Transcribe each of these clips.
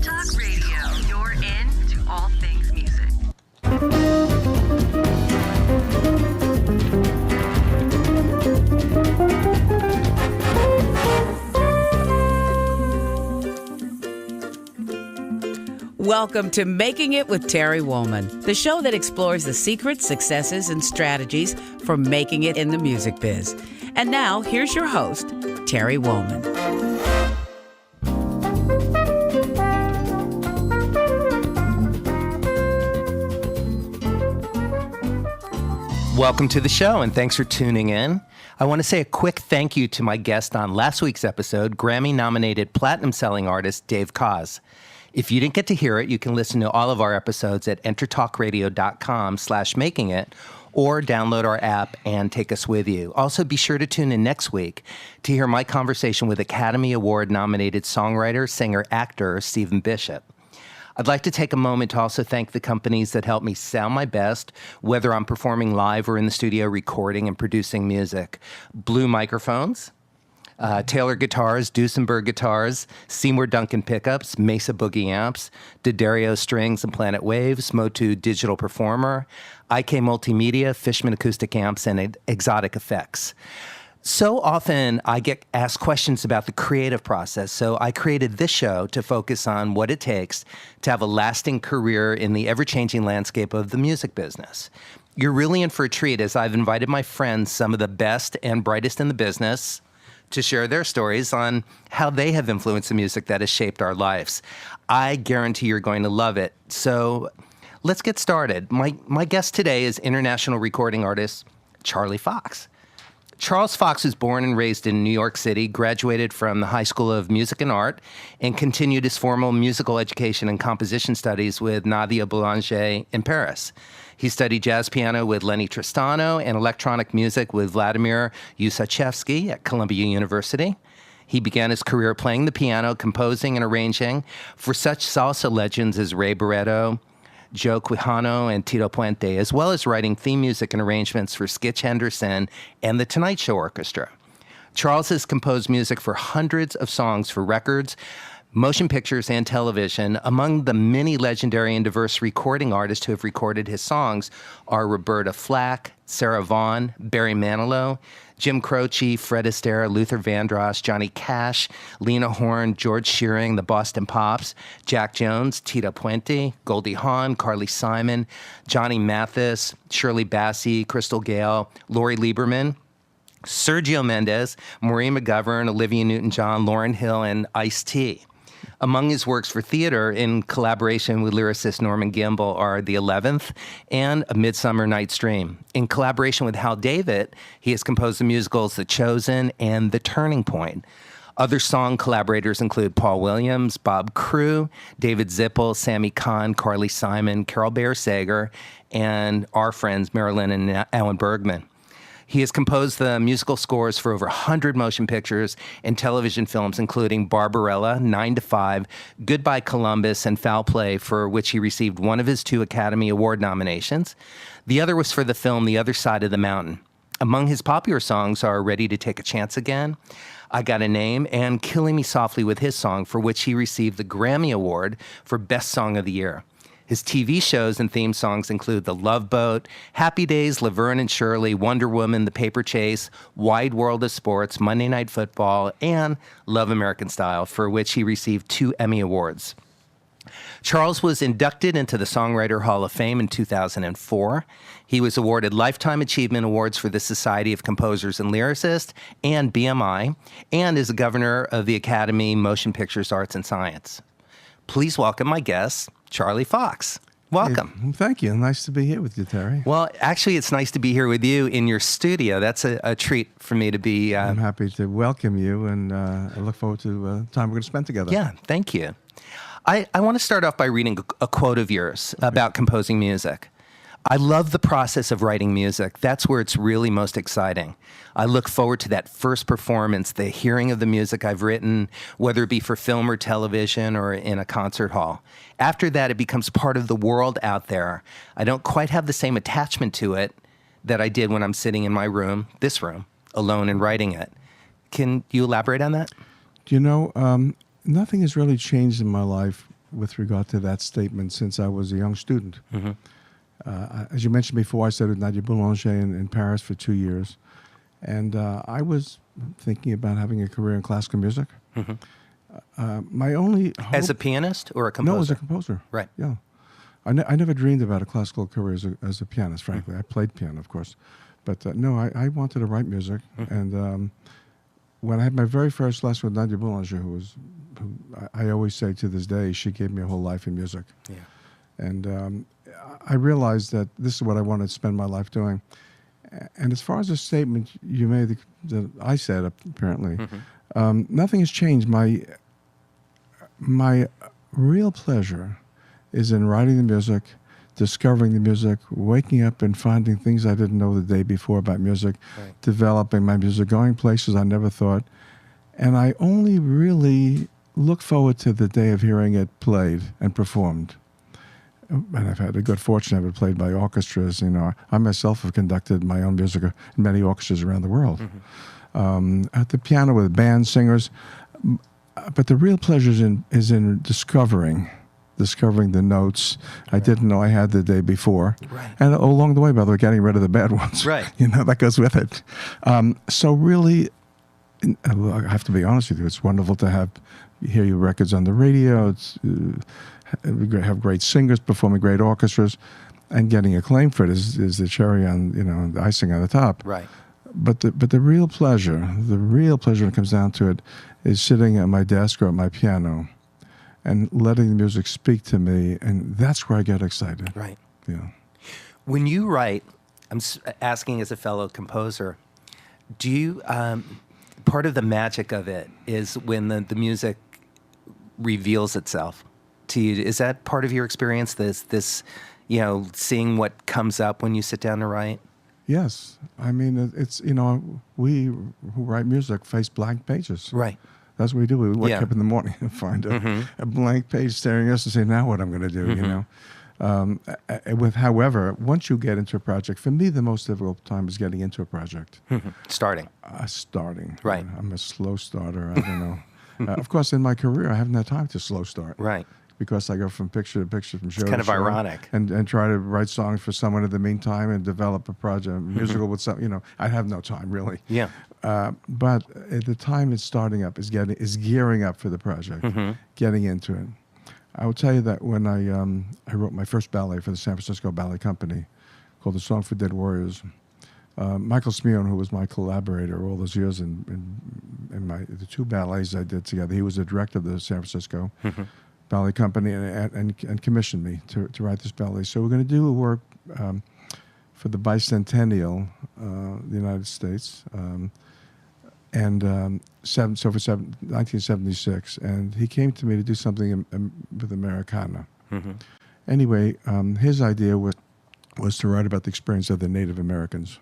Intertalk Radio, you're in to all things music. Welcome to Making It with Terry Wollman, the show that explores the secrets, successes, and strategies for making it in the music biz. And now, here's your host, Terry Wollman. Welcome to the show, and thanks for tuning in. I want to say a quick thank you to my guest on last week's episode, Grammy-nominated platinum-selling artist Dave Koz. If you didn't get to hear it, you can listen to all of our episodes at entertalkradio.com/makingit or download our app and take us with you. Also, be sure to tune in next week to hear my conversation with Academy Award-nominated songwriter, singer, actor Stephen Bishop. I'd like to take a moment to also thank the companies that help me sound my best, whether I'm performing live or in the studio recording and producing music. Blue Microphones, Taylor Guitars, Duesenberg Guitars, Seymour Duncan Pickups, Mesa Boogie Amps, D'Addario Strings and Planet Waves, Motu Digital Performer, IK Multimedia, Fishman Acoustic Amps, and Exotic Effects. So often I get asked questions about the creative process, so I created this show to focus on what it takes to have a lasting career in the ever-changing landscape of the music business. You're really in for a treat, as I've invited my friends, some of the best and brightest in the business, to share their stories on how they have influenced the music that has shaped our lives. I guarantee you're going to love it. So let's get started. My guest today is international recording artist Charlie Fox. Charles Fox was born and raised in New York City, graduated from the High School of Music and Art, and continued his formal musical education and composition studies with Nadia Boulanger in Paris. He studied jazz piano with Lenny Tristano and electronic music with Vladimir Ussachevsky at Columbia University. He began his career playing the piano, composing and arranging for such salsa legends as Ray Barretto, Joe Quijano, and Tito Puente, as well as writing theme music and arrangements for Skitch Henderson and the Tonight Show Orchestra. Charles has composed music for hundreds of songs for records, motion pictures, and television. Among the many legendary and diverse recording artists who have recorded his songs are Roberta Flack, Sarah Vaughan, Barry Manilow, Jim Croce, Fred Astaire, Luther Vandross, Johnny Cash, Lena Horne, George Shearing, the Boston Pops, Jack Jones, Tito Puente, Goldie Hawn, Carly Simon, Johnny Mathis, Shirley Bassey, Crystal Gale, Lori Lieberman, Sergio Mendes, Maureen McGovern, Olivia Newton-John, Lauryn Hill, and Ice-T. Among his works for theater, in collaboration with lyricist Norman Gimbel, are The 11th and A Midsummer Night's Dream. In collaboration with Hal David, he has composed the musicals The Chosen and The Turning Point. Other song collaborators include Paul Williams, Bob Crew, David Zippel, Sammy Kahn, Carly Simon, Carol Bayer Sager, and our friends Marilyn and Alan Bergman. He has composed the musical scores for over 100 motion pictures and television films, including Barbarella, 9 to 5, Goodbye Columbus, and Foul Play, for which he received one of his 2 Academy Award nominations. The other was for the film The Other Side of the Mountain. Among his popular songs are Ready to Take a Chance Again, I Got a Name, and Killing Me Softly with his song, for which he received the Grammy Award for Best Song of the Year. His TV shows and theme songs include The Love Boat, Happy Days, Laverne and Shirley, Wonder Woman, The Paper Chase, Wide World of Sports, Monday Night Football, and Love American Style, for which he received 2 Emmy Awards. Charles was inducted into the Songwriter Hall of Fame in 2004. He was awarded Lifetime Achievement Awards for the Society of Composers and Lyricists and BMI, and is a governor of the Academy Motion Pictures Arts and Science. Please welcome my guest, Charlie Fox. Welcome. Hey, thank you. Nice to be here with you, Terry. Well, actually, it's nice to be here with you in your studio. That's a treat for me to be... I'm happy to welcome you, and I look forward to the time we're going to spend together. Yeah, thank you. I want to start off by reading a quote of yours about composing music. I love the process of writing music. That's where it's really most exciting. I look forward to that first performance, the hearing of the music I've written, whether it be for film or television or in a concert hall. After that, it becomes part of the world out there. I don't quite have the same attachment to it that I did when I'm sitting in my room, this room, alone and writing it. Can you elaborate on that? You know, nothing has really changed in my life with regard to that statement since I was a young student. As you mentioned before, I studied with Nadia Boulanger in Paris for 2 years. And I was thinking about having a career in classical music. My only hope, As a pianist or a composer? No, as a composer. Right. Yeah. I never dreamed about a classical career as a pianist, frankly. I played piano, of course. But no, I wanted to write music. And when I had my very first lesson with Nadia Boulanger, who I always say to this day, she gave me a whole life in music. Yeah. And I realized that this is what I wanted to spend my life doing. And as far as the statement you made, that I said apparently, nothing has changed. My real pleasure is in writing the music, discovering the music, waking up and finding things I didn't know the day before about music, developing my music, going places I never thought. And I only really look forward to the day of hearing it played and performed. And I've had the good fortune of it played by orchestras. You know, I myself have conducted my own music in many orchestras around the world. At the piano with band singers. But the real pleasure is in discovering the notes I didn't know I had the day before. Right. And along the way, by the way, getting rid of the bad ones. Right. You know, that goes with it. So really, I have to be honest with you, it's wonderful to hear your records on the radio. It's have great singers performing great orchestras, and getting acclaim for it is the cherry on, you know, the icing on the top. Right. But the real pleasure when it comes down to it, is sitting at my desk or at my piano, and letting the music speak to me, and that's where I get excited. Right. Yeah. When you write, I'm asking as a fellow composer, do you, part of the magic of it is when the music reveals itself to you. Is that part of your experience, this, you know, seeing what comes up when you sit down to write? Yes. I mean, it's, you know, we who write music face blank pages. Right. That's what we do. We wake up in the morning and find a blank page staring at us and say, now what I'm going to do, you know? However, once you get into a project, for me, the most difficult time is getting into a project. Starting. Starting. Right. I'm a slow starter. I don't know. Of course, in my career, I haven't had time to slow start. Right. Because I go from picture to picture, from show to show. It's kind of ironic. And try to write songs for someone in the meantime and develop a project, musical with some, you know, I have no time really. Yeah. But at the time it's starting up, is gearing up for the project, getting into it. I will tell you that when I wrote my first ballet for the San Francisco Ballet Company called The Song for Dead Warriors, Michael Smion, who was my collaborator all those years in the two ballets I did together, he was the director of the San Francisco Ballet Company and commissioned me to write this ballet. So we're going to do a work for the bicentennial, the United States, and 1976. And he came to me to do something with Americana. Anyway, his idea was to write about the experience of the Native Americans.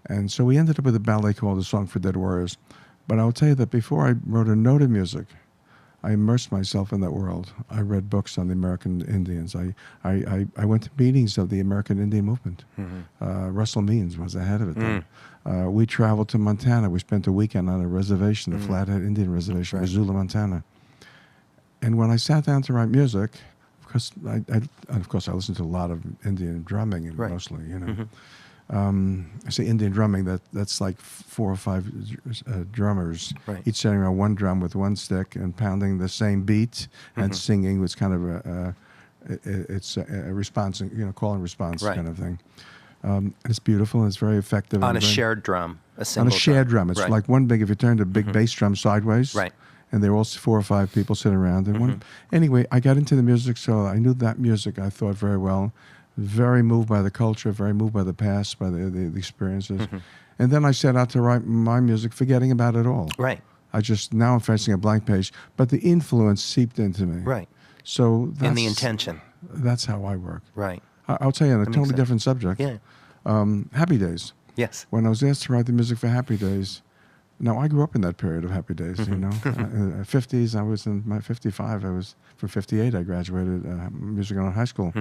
And so we ended up with a ballet called The Song for Dead Warriors. But I'll tell you that before I wrote a note of music, I immersed myself in that world. I read books on the American Indians. I went to meetings of the American Indian movement. Russell Means was the head of it then. We traveled to Montana. We spent a weekend on a reservation, the Flathead Indian Reservation, Missoula, Montana. And when I sat down to write music, because of course I listened to a lot of Indian drumming mostly, you know. I say Indian drumming, that's like 4 or 5 drummers, each sitting around one drum with one stick and pounding the same beat and singing. It's kind of it's a response, you know, call and response kind of thing. It's beautiful and it's very effective. On a shared drum, a single on a shared drum. It's like one big, if you turn the big bass drum sideways, and there were all 4 or 5 people sitting around. And anyway, I got into the music, so I knew that music, I thought, very well. Very moved by the culture, very moved by the past, by the experiences. And then I set out to write my music, forgetting about it all. Right. Now I'm facing a blank page, but the influence seeped into me. Right. So that's... And the intention. That's how I work. Right. I'll tell you on a totally different subject. Yeah. Happy Days. Yes. When I was asked to write the music for Happy Days, now I grew up in that period of Happy Days, you know. 50s, I was in my 55, from 58, I graduated music in high school.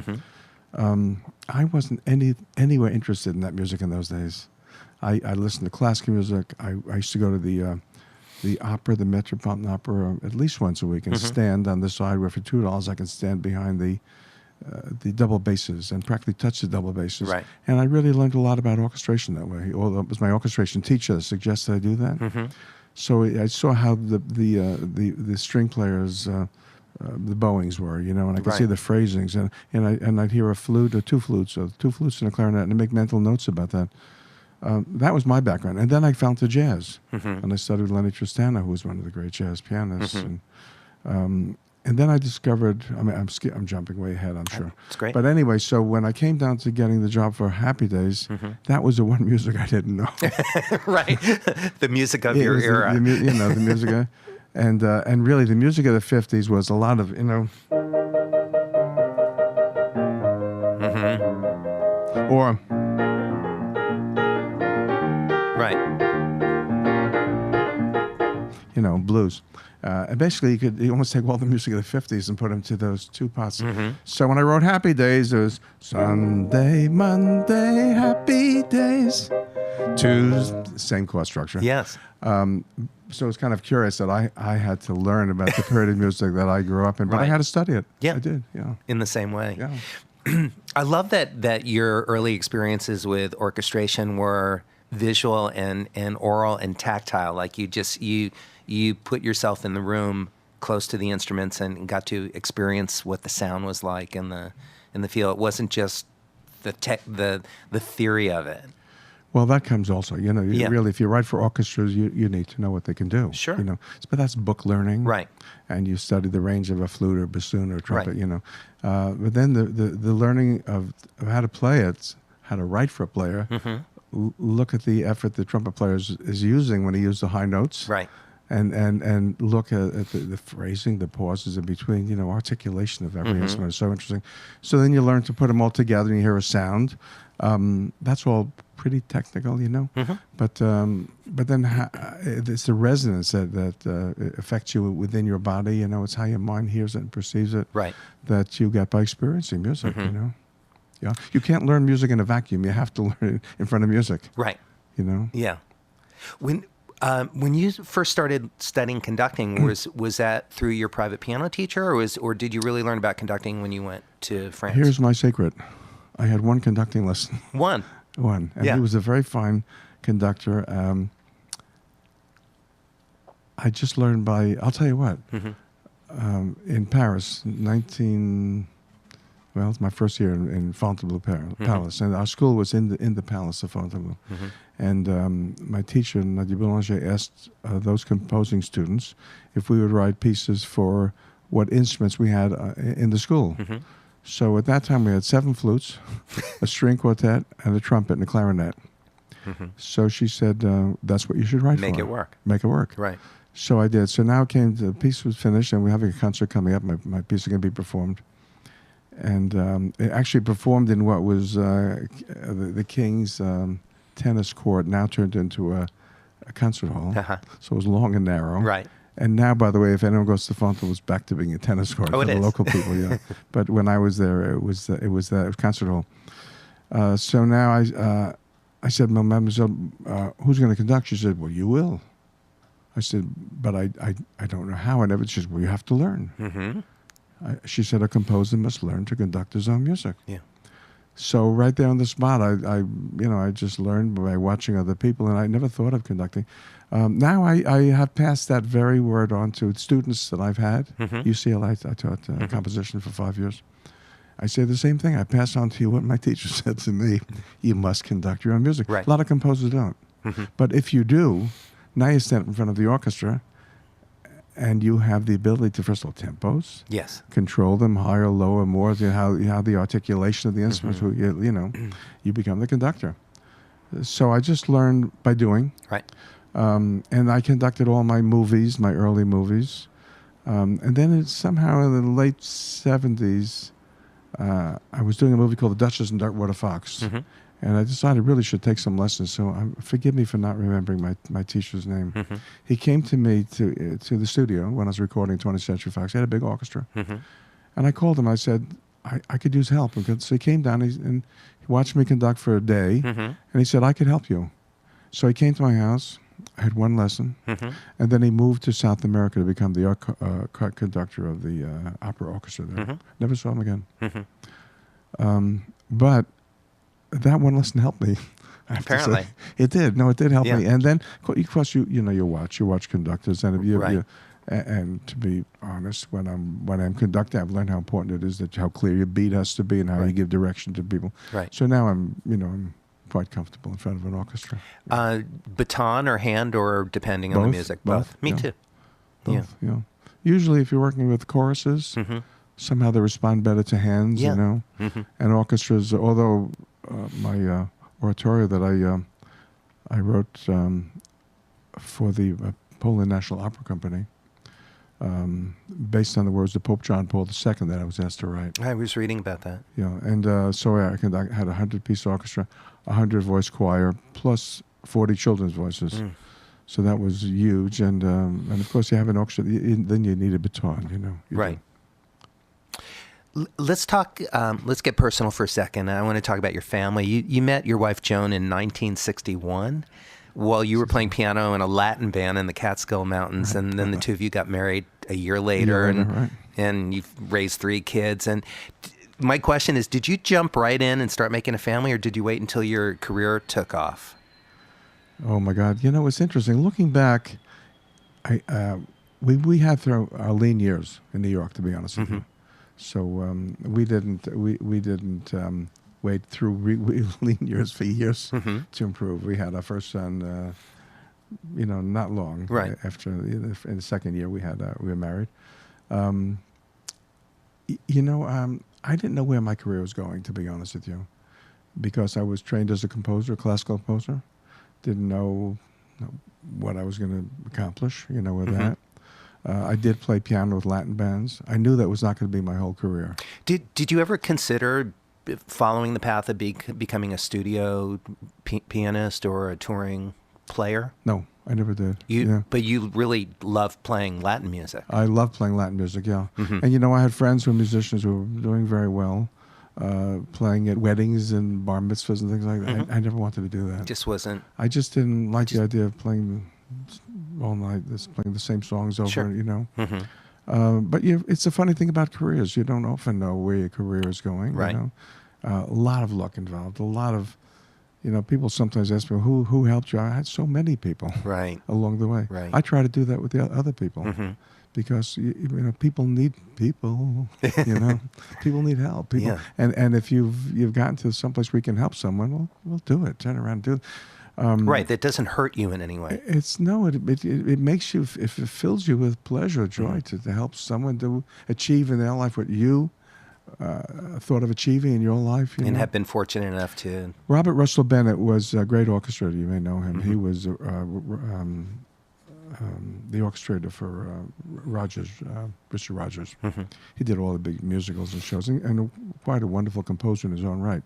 I wasn't anywhere interested in that music in those days. I listened to classical music. I used to go to the the opera, the Metropolitan Opera, at least once a week, and stand on the side where for $2 I can stand behind the double basses and practically touch the double basses. Right. And I really learned a lot about orchestration that way. Although it was my orchestration teacher that suggested I do that. So I saw how the string players, the bowings were, and I could see the phrasings, and I'd hear a flute or two flutes and a clarinet, and make mental notes about that. That was my background, and then I found the jazz, and I studied Lenny Tristano, who was one of the great jazz pianists, and then I discovered. I mean, I'm jumping way ahead, I'm sure. It's great. But anyway, so when I came down to getting the job for Happy Days, that was the one music I didn't know. Right. The music of your era. The music. And really, the music of the 50s was a lot of, or... Right. Blues. And basically, you almost take all the music of the 50s and put them to those two pots. So when I wrote Happy Days, there was Sunday, Monday, Happy Days. Tuesday, same chord structure. Yes. So it's kind of curious that I had to learn about the period of music that I grew up in, but I had to study it. Yeah. I did, yeah. In the same way. Yeah. I love that your early experiences with orchestration were visual and oral and tactile. Like you put yourself in the room close to the instruments and got to experience what the sound was like in the feel. It wasn't just the theory of it. Well, that comes also. Really, if you write for orchestras, you need to know what they can do. Sure. But that's book learning. Right. And you study the range of a flute or bassoon or trumpet, But then the learning of how to play it, how to write for a player, look at the effort the trumpet player is using when he uses the high notes. Right. And look at the phrasing, the pauses in between, articulation of every instrument is so interesting. So then you learn to put them all together and you hear a sound. That's all pretty technical, But then it's the resonance that affects you within your body. It's how your mind hears it and perceives it. Right. That you get by experiencing music. Yeah. You can't learn music in a vacuum. You have to learn it in front of music. Right. Yeah. When you first started studying conducting, was that through your private piano teacher, or did you really learn about conducting when you went to France? Here's my secret. I had one conducting lesson. One. And Yeah. he was a very fine conductor. I just learned I'll tell you what, in Paris, it's my first year in Fontainebleau Palace, and our school was in the Palace of Fontainebleau. And my teacher, Nadia Boulanger, asked those composing students if we would write pieces for what instruments we had in the school. So at that time we had 7 flutes, a string quartet, and a trumpet and a clarinet. So she said, that's what you should write for. Make it work. Make it work. Right. So I did. So now the piece was finished, and we're having a concert coming up. My piece is going to be performed. And it actually performed in what was the King's tennis court, now turned into a concert hall. So it was long and narrow. Right. And now, by the way, if anyone goes to Fontainebleau, it's back to being a tennis court for the local people. Yeah. But when I was there, it was a concert hall. So now I said, well, Mademoiselle, who's going to conduct? She said, well, you will. I said, but I don't know how. She said, well, you have to learn. She said, a composer must learn to conduct his own music. Yeah. So right there on the spot, I just learned by watching other people, and I never thought of conducting. Now I have passed that very word on to students that I've had. UCLA, I taught composition for 5 years. I say the same thing. I pass on to you what my teacher said to me. You must conduct your own music. Right. A lot of composers don't. But if you do, now you stand in front of the orchestra, and you have the ability to, first of all, tempos. Yes. Control them, higher, lower, more. How the articulation of the instruments. You become the conductor. So I just learned by doing. Right. And I conducted all my movies, my early movies. And then somehow in the late 70s, I was doing a movie called The Duchess and Darkwater Fox. And I decided I really should take some lessons. So forgive me for not remembering my teacher's name. He came to me to the studio when I was recording 20th Century Fox. He had a big orchestra. And I called him. I said, I could use help. So he came down and he watched me conduct for a day. And he said, I could help you. So he came to my house. I had one lesson, and then he moved to South America to become the conductor of the opera orchestra there. Never saw him again. But that one lesson helped me. I have to Apparently. say. It did. No, it did help Yeah. me. And then, of course, you watch conductors, and if you, Right. and to be honest, when I'm conducting, I've learned how important it is how clear your beat has to be and how you give direction to people. Right. So now I'm quite comfortable in front of an orchestra. Baton or hand, or depending on the Both, music? both, Me yeah. too. Both, yeah. Usually, if you're working with choruses, somehow they respond better to hands, Yeah. And orchestras, although my oratorio that I wrote for the Poland National Opera Company, based on the words of Pope John Paul II that I was asked to write. I was reading about that. Yeah, and so I had a 100-piece orchestra, 100-voice choir, plus 40 children's voices. So that was huge, and of course you have an orchestra. Then you need a baton, You Right. Let's talk. Let's get personal for a second. I want to talk about your family. You met your wife Joan in 1961 while you were playing piano in a Latin band in the Catskill Mountains, and then the two of you got married a year later, right. and you've raised 3 kids. And my question is, did you jump right in and start making a family, or did you wait until your career took off? Oh my God! It's interesting. Looking back, we had through our lean years in New York, to be honest with you. So we didn't wait through lean years for years to improve. We had our first son, not long after. In the second year, we were married. I didn't know where my career was going, to be honest with you, because I was trained as a composer, classical composer. Didn't know what I was going to accomplish, with that. I did play piano with Latin bands. I knew that was not going to be my whole career. Did you ever consider following the path of becoming a studio pianist or a touring player? No, I never did. But you really love playing Latin music. I love playing Latin music, yeah. And I had friends who were musicians who were doing very well, playing at weddings and bar mitzvahs and things like that. I never wanted to do that. Just wasn't. I just didn't like the idea of playing all night, playing the same songs over, Sure. But it's a funny thing about careers. You don't often know where your career is going. Right. A lot of luck involved. A lot of, people sometimes ask me, who helped you? I had so many people along the way. Right. I try to do that with the other people because people need people. People need help. People, and if you've gotten to someplace where you can help someone, we'll do it. Turn around and do it. Right, that doesn't hurt you in any way. It makes you, if it fills you with pleasure, joy to help someone to achieve in their life what you thought of achieving in your life. And have been fortunate enough to. Robert Russell Bennett was a great orchestrator. You may know him. He was the orchestrator for Richard Rogers. He did all the big musicals and shows, and quite a wonderful composer in his own right.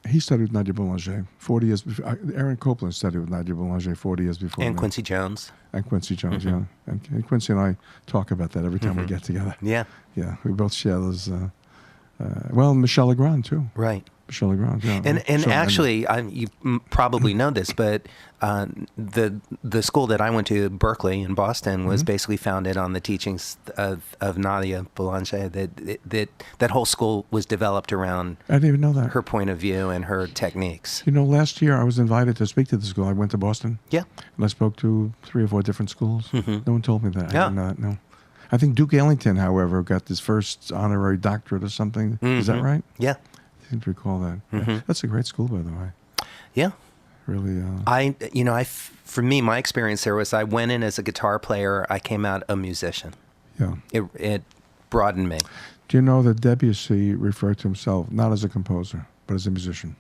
He studied with Nadia Boulanger 40 years before. Aaron Copland studied with Nadia Boulanger 40 years before. And me. Quincy Jones. And Quincy Jones, yeah. And Quincy and I talk about that every time we get together. Yeah. Yeah, we both share those. Michel Legrand, too. Right. Michel Legrand, yeah. And actually, you probably know this, but the school that I went to, Berkeley in Boston, was basically founded on the teachings of Nadia Boulanger. That whole school was developed around. I didn't even know that. Her point of view and her techniques. Last year I was invited to speak to the school. I went to Boston. Yeah. And I spoke to 3 or 4 different schools. No one told me that. Yeah. I didn't know that, no. I think Duke Ellington, however, got his first honorary doctorate or something. Is that right? Yeah. I seem to recall that. Yeah. That's a great school, by the way. Yeah. Really. For me, my experience there was I went in as a guitar player. I came out a musician. Yeah. It broadened me. Do you know that Debussy referred to himself not as a composer, but as a musician?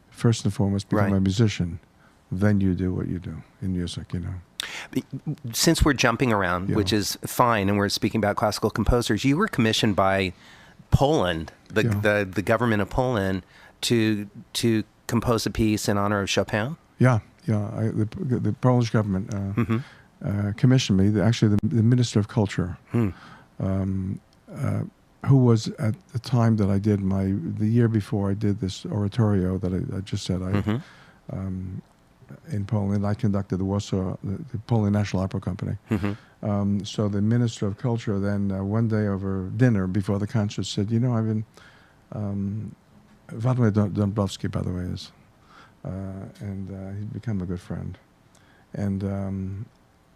First and foremost, become a musician. Then you do what you do in music, Since we're jumping around, which is fine, and we're speaking about classical composers, you were commissioned by Poland, the government of Poland, to compose a piece in honor of Chopin? Yeah. The Polish government commissioned me. Actually, the Minister of Culture, who was at the time that I did the year before I did this oratorio that I just said, in Poland. I conducted the Polish National Opera Company. So the Minister of Culture then one day over dinner before the concert said, you know, I've been, Vladimir Dąbrowski, by the way, is, and he's become a good friend. And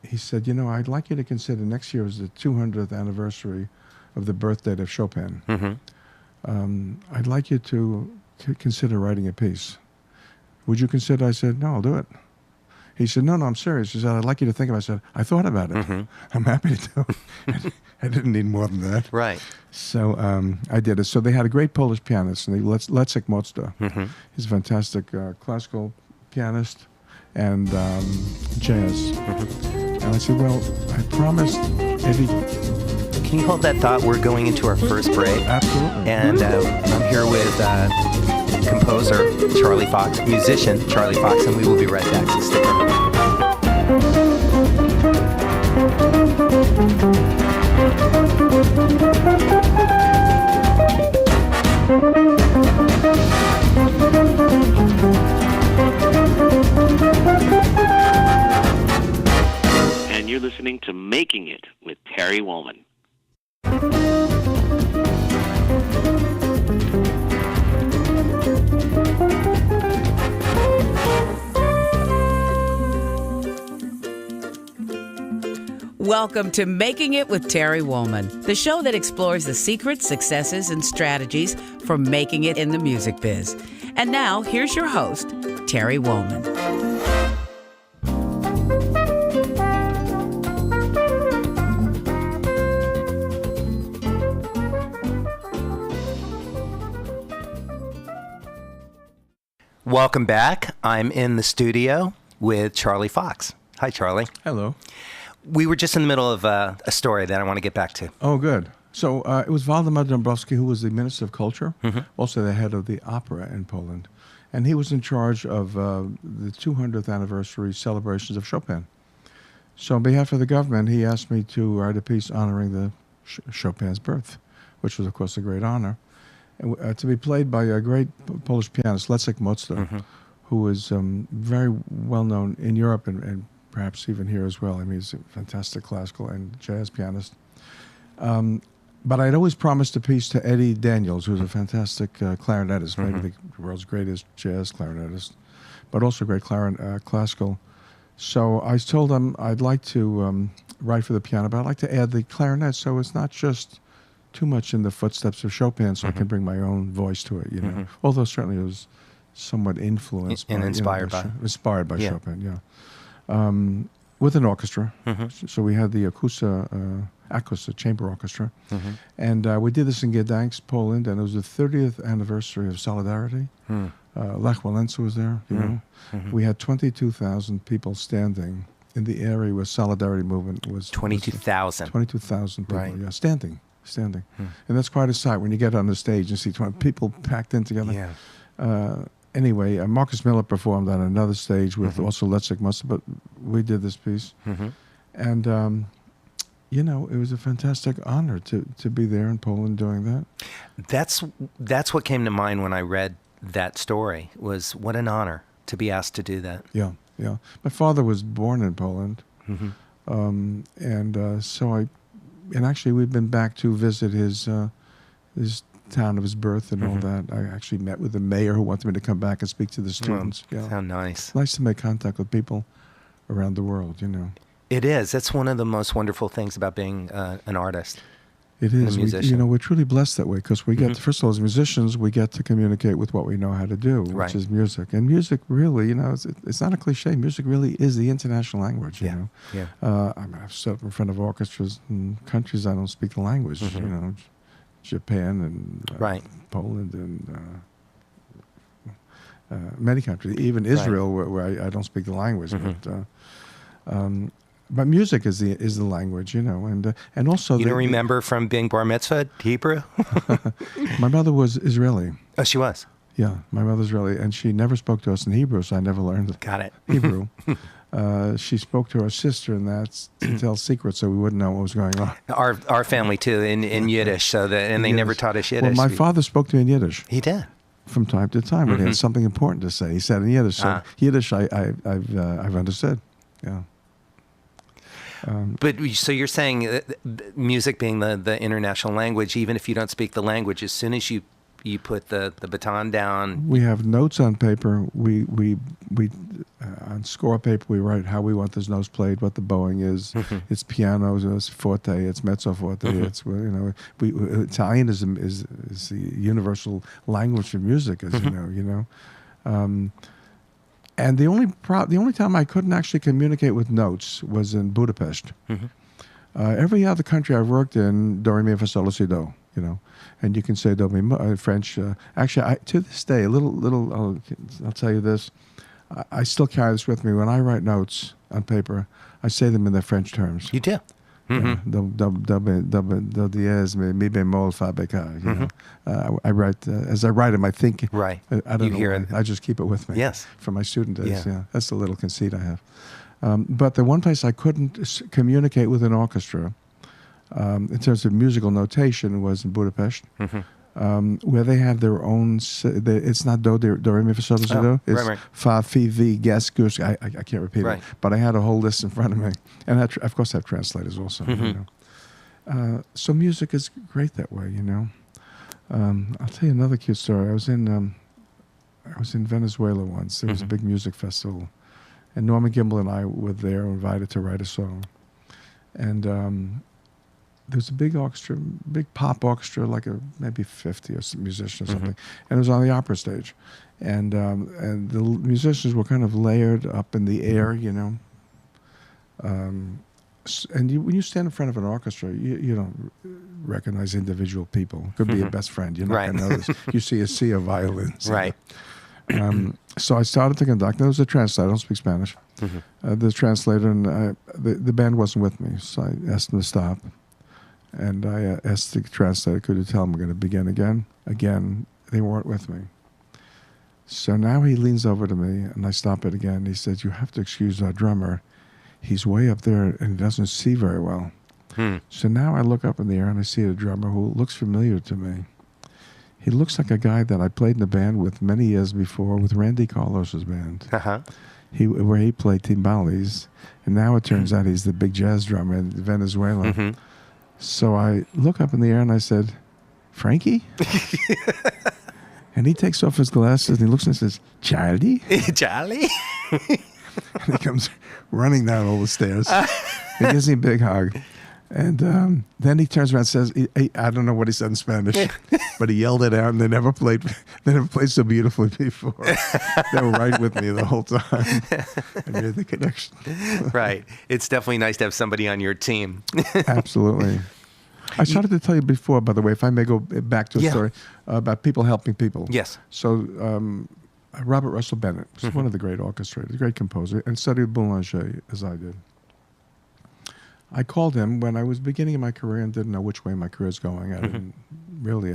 he said, you know, I'd like you to consider next year is the 200th anniversary of the birth date of Chopin. I'd like you to consider writing a piece. Would you consider? I said, no, I'll do it. He said, no, I'm serious. He said, I'd like you to think about it. I said, I thought about it. I'm happy to do it. I didn't need more than that. Right. So I did it. So they had a great Polish pianist, and Leszek Mocta. He's a fantastic classical pianist and jazz. And I said, well, I promised Eddie. Can you hold that thought? We're going into our first break. Absolutely. And I'm here with composer Charlie Fox, musician Charlie Fox, and we will be right back, so stick around. And you're listening to Making It with Terry Wollman. Welcome to Making It with Terry Wollman, the show that explores the secrets, successes, and strategies for making it in the music biz. And now, here's your host, Terry Wollman. Welcome back. I'm in the studio with Charlie Fox. Hi, Charlie. Hello. We were just in the middle of a story that I want to get back to. Oh, good. So it was Waldemar Dąbrowski, who was the Minister of Culture, also the head of the opera in Poland. And he was in charge of the 200th anniversary celebrations of Chopin. So on behalf of the government, he asked me to write a piece honoring the Chopin's birth, which was, of course, a great honor. And, to be played by a great Polish pianist, Leszek Mocta, who is very well known in Europe and perhaps even here as well. I mean, he's a fantastic classical and jazz pianist. But I'd always promised a piece to Eddie Daniels, who's a fantastic clarinetist, maybe the world's greatest jazz clarinetist, but also great classical. So I told him I'd like to write for the piano, but I'd like to add the clarinet, so it's not just too much in the footsteps of Chopin, so I can bring my own voice to it, you know. Although certainly it was somewhat influenced And by, inspired by. Inspired by Chopin, yeah. With an orchestra. So we had the Akusa Chamber Orchestra. And we did this in Gdańsk, Poland, and it was the 30th anniversary of Solidarity. Lech Walesa was there, you know. We had 22,000 people standing in the area where Solidarity movement was. 22,000. 22,000 people, Right. yeah, standing. And that's quite a sight when you get on the stage and see 20 people packed in together. Yeah. Anyway, Marcus Miller performed on another stage with also Leszek Mocta, but we did this piece. And, you know, it was a fantastic honor to be there in Poland doing that. That's what came to mind when I read that story, was what an honor to be asked to do that. Yeah. My father was born in Poland. And actually we've been back to visit his town of his birth and all that. I actually met with the mayor who wanted me to come back and speak to the students. How nice. It's nice to make contact with people around the world, you know. It is. That's one of the most wonderful things about being an artist. It is. You know, we're truly blessed that way because we get, first of all, as musicians, we get to communicate with what we know how to do, which is music. And music really, you know, it's not a cliche. Music really is the international language, you know. Yeah. I mean, I've stood in front of orchestras in countries I don't speak the language, you know, Japan and Poland and many countries, even Israel, where I don't speak the language. But music is the language, you know, and also you don't remember from being bar mitzvah Hebrew? My mother was Israeli. Oh, she was. Yeah, my mother's Israeli, and she never spoke to us in Hebrew, so I never learned Got it. Hebrew. She spoke to our sister, and that's to tell secrets, so we wouldn't know what was going on. Our family too in Yiddish, and they never taught us Yiddish. Well, my father spoke to me in Yiddish. He did. from time to time when he had something important to say. He said in Yiddish. So Yiddish, I've understood. Yeah. But so you're saying music being the international language, even if you don't speak the language, as soon as you put the baton down. We have notes on paper. We on score paper we write how we want those notes played, what the bowing is. It's piano, it's forte, it's mezzo forte. It's Italian is the universal language of music, as you know. And the only time I couldn't actually communicate with notes was in Budapest. Every other country I've worked in, do re mi fa sol la si do, and you can say do mi French. Actually, to this day, I'll tell you this. I still carry this with me. When I write notes on paper, I say them in their French terms. You do. Do dièse, mi bémol, fa bécard. I write as I write them. I think. Right. I don't you know. Hear it. I just keep it with me. Yes. From my student days. Yeah. Yeah. That's the little conceit I have. But the one place I couldn't communicate with an orchestra, in terms of musical notation, was in Budapest. Where they have their own. It's not do re mi fa sol la si do. It's right. fa fi vi ges gus. I can't repeat it, but I had a whole list in front of me, and of course I have translators also. So music is great that way, I'll tell you another cute story. I was in Venezuela once. There was a big music festival, and Norman Gimbel and I were there, invited to write a song, and. There was a big orchestra, big pop orchestra, like maybe 50 or some musicians or something, and it was on the opera stage, and the musicians were kind of layered up in the air, And when you stand in front of an orchestra, you don't recognize individual people. It could be your best friend. You're not going to notice. You see a sea of violins. Right. So I started to conduct. There was a translator. I don't speak Spanish. The translator and the band wasn't with me, so I asked them to stop. And I asked the translator, could you tell them we're going to begin again? Again, they weren't with me. So now he leans over to me, and I stop it again. He says, you have to excuse our drummer. He's way up there, and he doesn't see very well. So now I look up in the air, and I see a drummer who looks familiar to me. He looks like a guy that I played in the band with many years before with Randy Carlos's band. Where he played timbales. And now it turns out he's the big jazz drummer in Venezuela. So I look up in the air and I said, Frankie? And he takes off his glasses and he looks and says, Charlie? Charlie? And he comes running down all the stairs. He gives me a big hug. And then he turns around and says, I don't know what he said in Spanish, but he yelled it out, and they never played so beautifully before. They were right with me the whole time. I made the connection. Right. It's definitely nice to have somebody on your team. Absolutely. I started to tell you before, by the way, if I may go back to a story about people helping people. Yes. So Robert Russell Bennett was one of the great orchestrators, a great composer, and studied Boulanger as I did. I called him when I was beginning of my career and didn't know which way my career is going. I didn't really,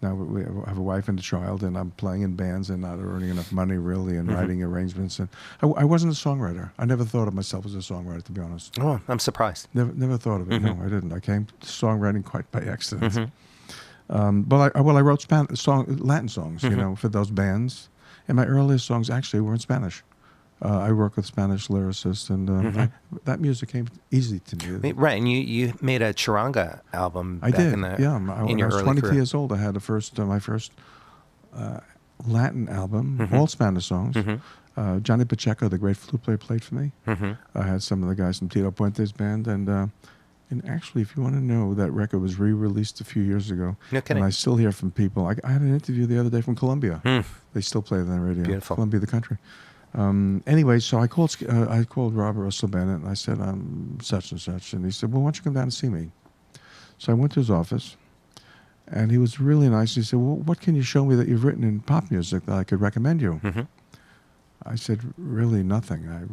now we have a wife and a child, and I'm playing in bands and not earning enough money really, and writing arrangements. And I wasn't a songwriter. I never thought of myself as a songwriter, to be honest. Oh, I'm surprised. Never thought of it. No, I didn't. I came to songwriting quite by accident. But I wrote Latin songs, for those bands. And my earliest songs actually were in Spanish. I work with Spanish lyricists, and that music came easy to me. Right, and you made a charanga album. I did. In your I was early 22 career. years old. I had my first Latin album, all Spanish songs. Johnny Pacheco, the great flute player, played for me. I had some of the guys from Tito Puente's band, and actually, if you want to know, that record was re-released a few years ago. No kidding. And I still hear from people. I had an interview the other day from Colombia. They still play it on the radio. Beautiful. Colombia, the country. Anyway, so I called Robert Russell Bennett, and I said, I'm such and such. And he said, well, why don't you come down and see me? So I went to his office, and he was really nice. He said, well, what can you show me that you've written in pop music that I could recommend you? I said, really nothing. I'd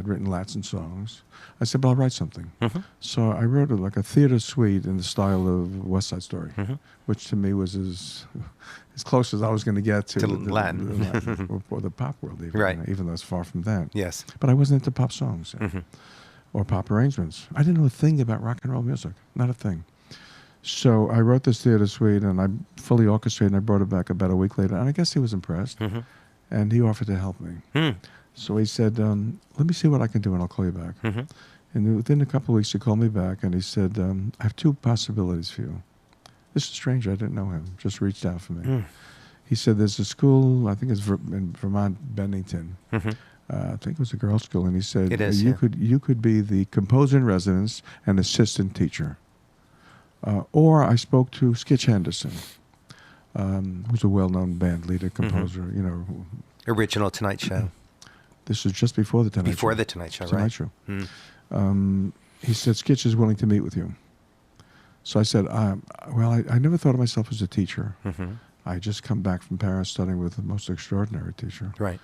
written Latin songs. I said, but I'll write something. So I wrote like a theater suite in the style of West Side Story, which to me was as close as I was going to get to Latin. or the pop world, even, Right. Even though it's far from that. Yes. But I wasn't into pop songs or pop arrangements. I didn't know a thing about rock and roll music, not a thing. So I wrote this theater suite, and I fully orchestrated, and I brought it back about a week later. And I guess he was impressed, and he offered to help me. So he said, let me see what I can do, and I'll call you back. And within a couple of weeks, he called me back, and he said, I have two possibilities for you. This is strange. I didn't know him. Just reached out for me. He said, there's a school, I think it's in Vermont, Bennington. I think it was a girls' school. And he said, It is, you could be the composer in residence and assistant teacher. Or I spoke to Skitch Henderson, who's a well-known band leader, composer, you know. Original Tonight Show. This was just before the Tonight Show. Before the Tonight Show, Tonight right? Show. He said, Skitch is willing to meet with you. So I said, well, I never thought of myself as a teacher. I just come back from Paris studying with the most extraordinary teacher. Right.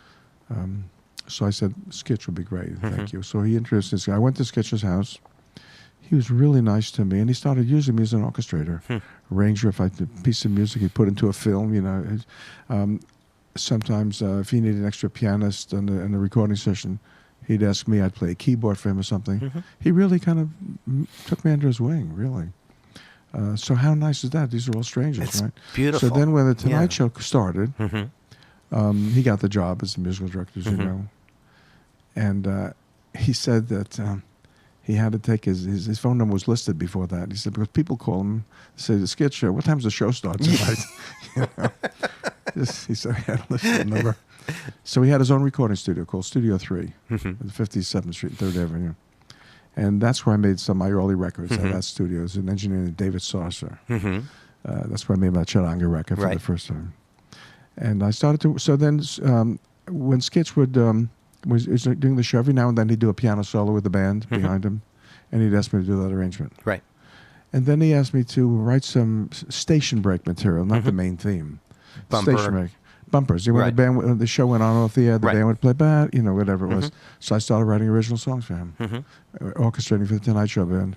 So I said, Skitch would be great, thank you. So he introduced this guy. I went to Skitch's house. He was really nice to me, and he started using me as an orchestrator. Arranger, if I did a piece of music, he'd put into a film, you know. Sometimes if he needed an extra pianist in the recording session, he'd ask me, I'd play a keyboard for him or something. He really kind of took me under his wing, really. So how nice is that? These are all strangers, It's right? beautiful. So then when the Tonight Show started, he got the job as the musical director, as you know. And he said that he had to take his phone number was listed before that. He said, because people call him, say, the Skitch Show, what time's the show start tonight? You know? He said he had a listed number. So he had his own recording studio called Studio 3 at 57th Street, 3rd Avenue. And that's where I made some of my early records at that studio. As an engineer named David Saucer. That's where I made my Charanga record for the first time. And I started to, so then when Skitch would, was doing the show, every now and then he'd do a piano solo with the band behind him, and he'd ask me to do that arrangement. Right. And then he asked me to write some station break material, not the main theme. Bumper. Station break. Bumpers. When the show went on off the air, the band would play back, you know, whatever it was. So I started writing original songs for him, orchestrating for the Tonight Show band.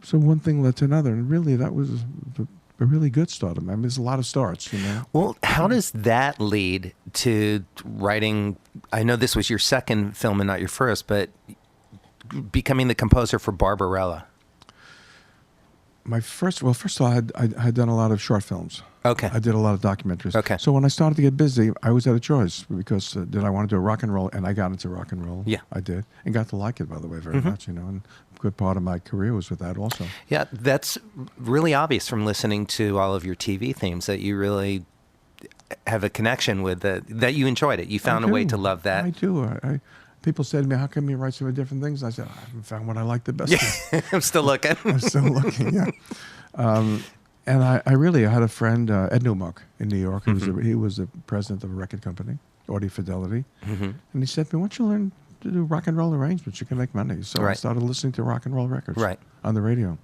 So one thing led to another, and really that was a really good start. I mean, there's a lot of starts, you know. Well, how does that lead to writing? I know this was your second film and not your first, but becoming the composer for Barbarella. First of all, I had done a lot of short films. Okay. I did a lot of documentaries. Okay. So when I started to get busy, I was at a choice because did I want to do a rock and roll? And I got into rock and roll. Yeah. I did. And got to like it, by the way, very much, you know. And a good part of my career was with that also. Yeah, that's really obvious from listening to all of your TV themes that you really have a connection with, that you enjoyed it. You found a way to love that. I do. People say to me, how come you write so many different things? I said, I haven't found what I like the best. I'm still looking. I'm still looking, yeah. And I had a friend, Ed Newmark, in New York. He was the president of a record company, Audio Fidelity. And he said to me, why don't you learn to do rock and roll arrangements? You can make money. So I started listening to rock and roll records on the radio.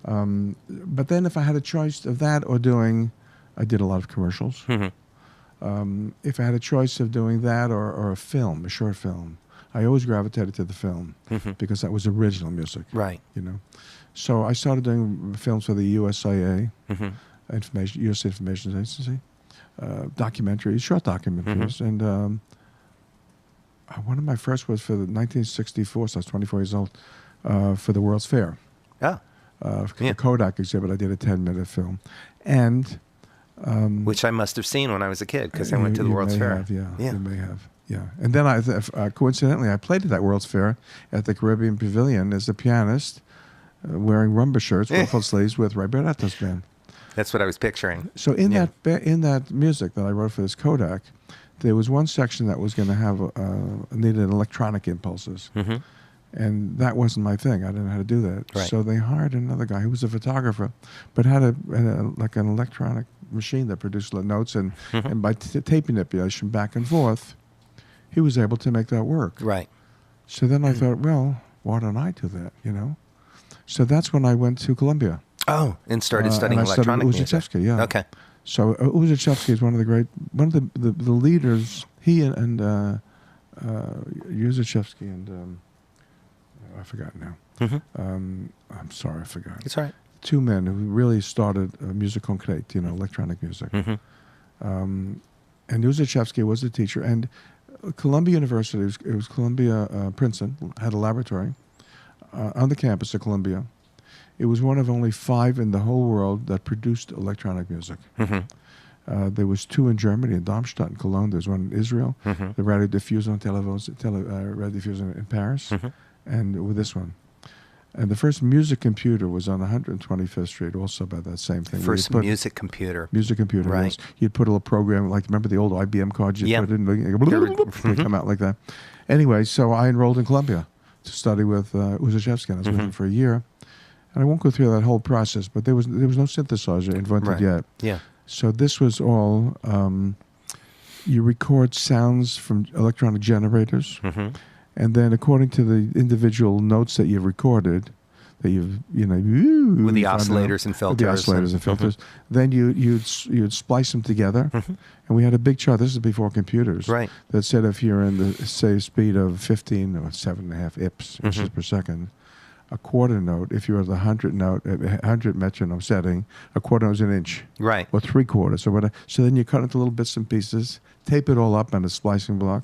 But then if I had a choice of that or I did a lot of commercials. If I had a choice of doing that or a film, a short film, I always gravitated to the film because that was original music. Right. You know. So I started doing films for the USIA, U.S. Information Agency, documentaries, short documentaries. And one of my first was for the 1964, so I was 24 years old, for the World's Fair. For the Kodak exhibit, I did a 10-minute film. And which I must have seen when I was a kid because I went to the World's Fair. You may have. Yeah. And then coincidentally, I played at that World's Fair at the Caribbean Pavilion as a pianist, wearing rumba shirts, ruffled sleeves with Ray Barretto's band. That's what I was picturing. So in that music that I wrote for this Kodak, there was one section that was going to have needed electronic impulses. And that wasn't my thing. I didn't know how to do that. Right. So they hired another guy who was a photographer, but had like an electronic machine that produced the notes, and by tape manipulation back and forth, he was able to make that work. Right. So then I thought, well, why don't I do that, you know? So that's when I went to Columbia. Oh, and started studying electronic music. Uzachevsky, yeah. Okay. So Uzachevsky is one of the leaders. He and Uzachevsky and I forgot now. I'm sorry, I forgot. It's all right. Two men who really started music concrete, you know, electronic music. And Uzachevsky was the teacher. And Columbia University, it was Columbia Princeton, had a laboratory on the campus of Columbia. It was one of only 5 in the whole world that produced electronic music. There was 2 in Germany, in Darmstadt and Cologne. There's one in Israel, the Radio Diffusion Radio Diffusion in Paris, and with this one. And the first music computer was on 125th Street, also by that same thing. First music computer. Music computer, right. Yes. You'd put a little program, like, remember the old IBM cards? You'd put it in, they come out like that. Anyway, so I enrolled in Columbia to study with Uzachevsky. I was with him for a year. And I won't go through that whole process, but there was no synthesizer invented yet. Yeah. So this was all, you record sounds from electronic generators. And then, according to the individual notes that you've recorded, that with the oscillators and filters, then you'd splice them together. And we had a big chart. This is before computers, right? That said, if you're in the speed of 15 or 7.5 inches per second, a quarter note. If you're at the 100 metronome setting, a quarter note is an inch, right? Or 3/4. So whatever. So then you cut into little bits and pieces, tape it all up on a splicing block.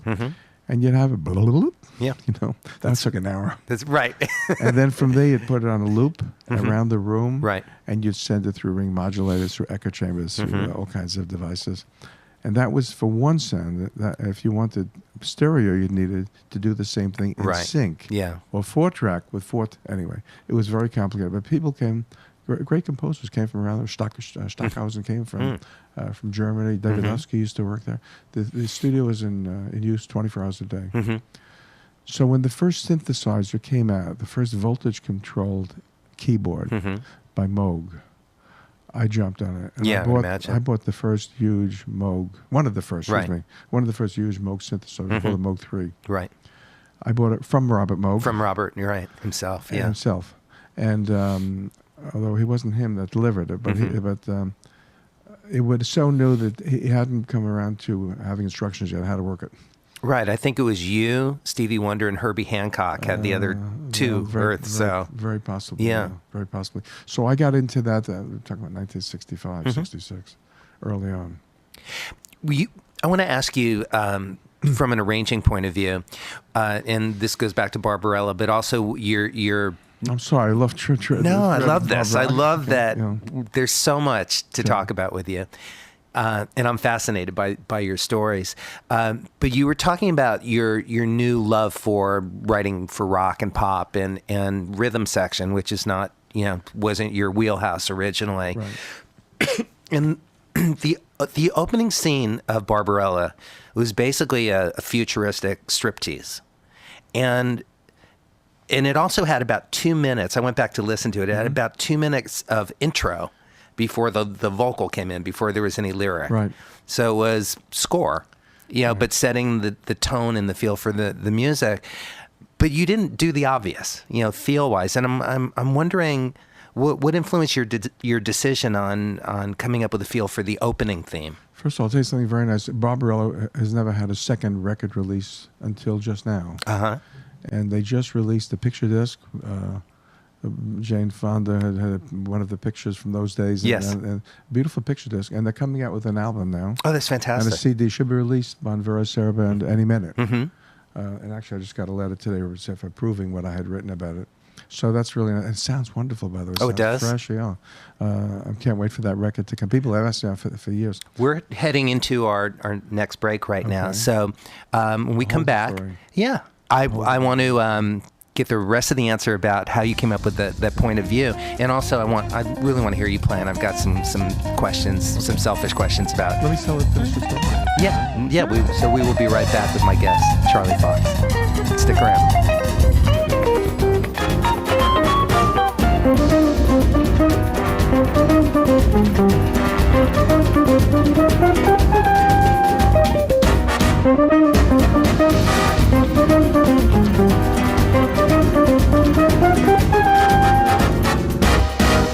And you'd have it, that took an hour. That's right. And then from there, you'd put it on a loop around the room. Right. And you'd send it through ring modulators, through echo chambers, through all kinds of devices. And that was for one sound. That if you wanted stereo, you needed to do the same thing in sync. Yeah. Or 4-track with 4. Anyway, it was very complicated. But people came, great composers came from around there. Stockhausen came from Germany. Davidovsky used to work there. The studio was in use 24 hours a day. So when the first synthesizer came out, the first voltage-controlled keyboard by Moog, I jumped on it. And I bought the first huge Moog, one of the first, one of the first huge Moog synthesizers, before the Moog 3. Right. I bought it from Robert Moog. From Robert, you're right, himself. Yeah. Himself. And although he wasn't him that delivered it, but it was so new that he hadn't come around to having instructions yet on how to work it. Right. I think it was you, Stevie Wonder, and Herbie Hancock had the other 2 very possibly. Yeah. Very possibly. So I got into that, we're talking about 1965, 66, early on. I want to ask you, from an arranging point of view, and this goes back to Barbarella, but also your I'm sorry, I love No, I love this. I love that there's so much to talk about with you. And I'm fascinated by your stories. But you were talking about your new love for writing for rock and pop and rhythm section, which is not, wasn't your wheelhouse originally. Right. And the opening scene of Barbarella was basically a futuristic striptease. And it also had about 2 minutes. I went back to listen to it. It had about 2 minutes of intro before the vocal came in, before there was any lyric. Right. So it was score, but setting the tone and the feel for the music. But you didn't do the obvious, feel-wise. And I'm wondering what influenced your decision on coming up with a feel for the opening theme? First of all, I'll tell you something very nice. Barbarella has never had a second record release until just now. And they just released the picture disc. Jane Fonda had one of the pictures from those days. Yes. And beautiful picture disc. And they're coming out with an album now. Oh, that's fantastic. And a CD should be released by Vera Saraband any minute. And actually, I just got a letter today approving what I had written about it. So that's really nice. It sounds wonderful, by the way. Oh, it does? Fresh, yeah. I can't wait for that record to come. People have asked me for years. We're heading into our next break right now. So when we come back, I want to get the rest of the answer about how you came up with that point of view, and also I really want to hear you play. And I've got some questions, some selfish questions about. Let me finish the story. Yeah. So we will be right back with my guest, Charlie Fox. Stick around.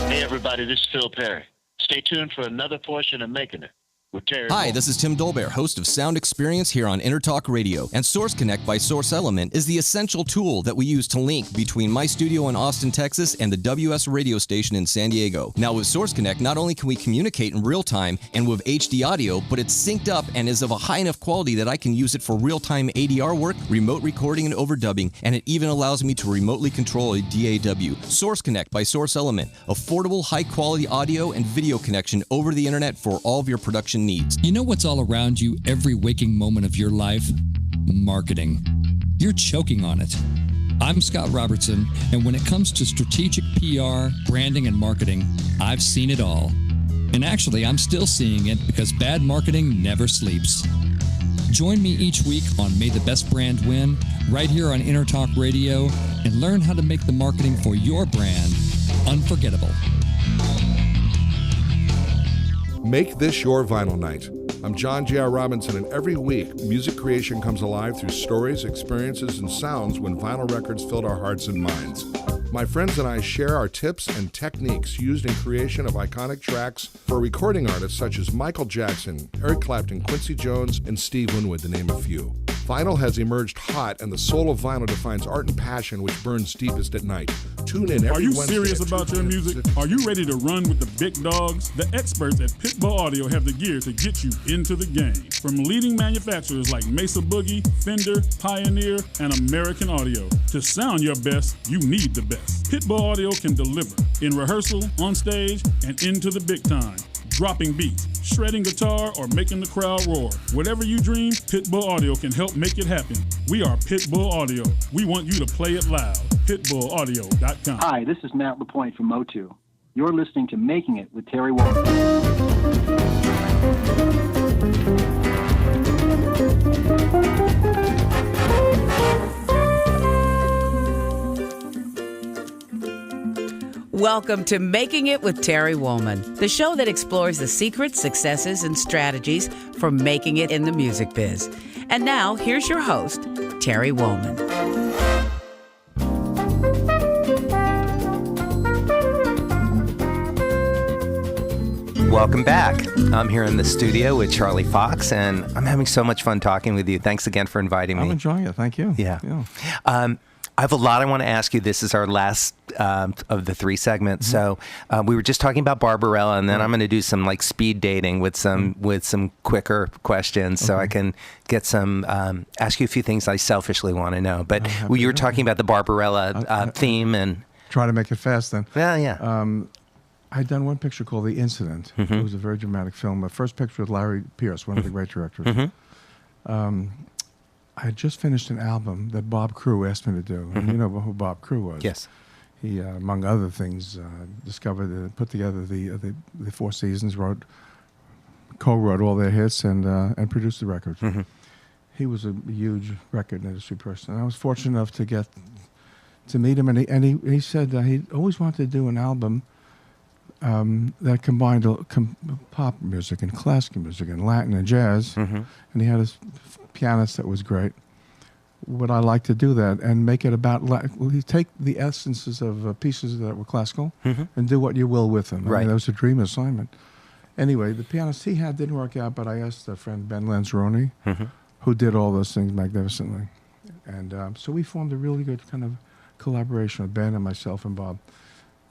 Hey everybody, this is Phil Perry. Stay tuned for another portion of Making It with Terry Hi, Wollman. this is Tim Dolbear, host of Sound Experience here on Intertalk Radio. And Source Connect by Source Element is the essential tool that we use to link between my studio in Austin, Texas, and the WS radio station in San Diego. Now, with Source Connect, not only can we communicate in real time and with HD audio, but it's synced up and is of a high enough quality that I can use it for real-time ADR work, remote recording, and overdubbing, and it even allows me to remotely control a DAW. Source Connect by Source Element. Affordable, high-quality audio and video connection over the internet for all of your production needs. You know what's all around you every waking moment of your life? Marketing. You're choking on it. I'm Scott Robertson, and when it comes to strategic PR, branding, and marketing, I've seen it all. And actually, I'm still seeing it because bad marketing never sleeps. Join me each week on May the Best Brand Win, right here on Intertalk Radio, and learn how to make the marketing for your brand unforgettable. Make this your vinyl night. I'm John J.R. Robinson, and every week, music creation comes alive through stories, experiences, and sounds when vinyl records filled our hearts and minds. My friends and I share our tips and techniques used in creation of iconic tracks for recording artists such as Michael Jackson, Eric Clapton, Quincy Jones, and Steve Winwood, to name a few. Vinyl has emerged hot, and the soul of vinyl defines art and passion which burns deepest at night. Tune in every Are you Wednesday serious at about 2 your p.m. music? Are you ready to run with the big dogs? The experts at Pitbull Audio have the gear to get you into the game. From leading manufacturers like Mesa Boogie, Fender, Pioneer, and American Audio. To sound your best, you need the best. Pitbull Audio can deliver in rehearsal, on stage, and into the big time. Dropping beats, shredding guitar, or making the crowd roar. Whatever you dream, Pitbull Audio can help make it happen. We are Pitbull Audio. We want you to play it loud. PitbullAudio.com. Hi, this is Matt LaPointe from Motu. You're listening to Making It with Terry Wollman. Welcome to Making It with Terry Wollman, the show that explores the secrets, successes, and strategies for making it in the music biz. And now, here's your host, Terry Wollman. Welcome back. I'm here in the studio with Charlie Fox, and I'm having so much fun talking with you. Thanks again for inviting me. I'm enjoying it. Thank you. Yeah. I have a lot I want to ask you. This is our last of the three segments. So we were just talking about Barbarella, and then I'm going to do some like speed dating with some quicker questions, so I can get some ask you a few things I selfishly want to know. But you were talking about the Barbarella theme, and try to make it fast then. Yeah. I'd done one picture called The Incident. It was a very dramatic film. My first picture with Larry Pierce, one of the great directors. I had just finished an album that Bob Crew asked me to do. And you know who Bob Crew was. Yes. He, among other things, put together the Four Seasons, co-wrote all their hits, and produced the records. He was a huge record industry person. And I was fortunate enough to get to meet him, and he said he always wanted to do an album that combined pop music and classical music and Latin and jazz. And he had a pianist that was great. Would I like to do that and make it about, take the essences of pieces that were classical and do what you will with them. I mean, that was a dream assignment. Anyway, the pianist he had didn't work out, but I asked a friend, Ben Lanzarone, who did all those things magnificently. And so we formed a really good kind of collaboration with Ben and myself and Bob.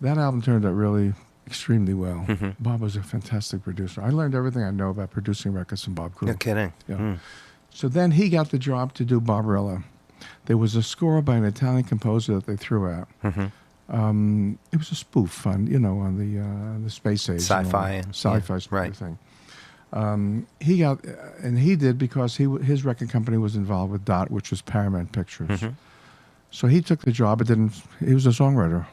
That album turned out really extremely well. Bob was a fantastic producer. I learned everything I know about producing records from Bob Crew. No kidding. Yeah. So then he got the job to do Barbarella. There was a score by an Italian composer that they threw out. It was a spoof on the space age, sci-fi, sci-fi thing. He did because his record company was involved with DOT, which was Paramount Pictures. So he took the job. He was a songwriter.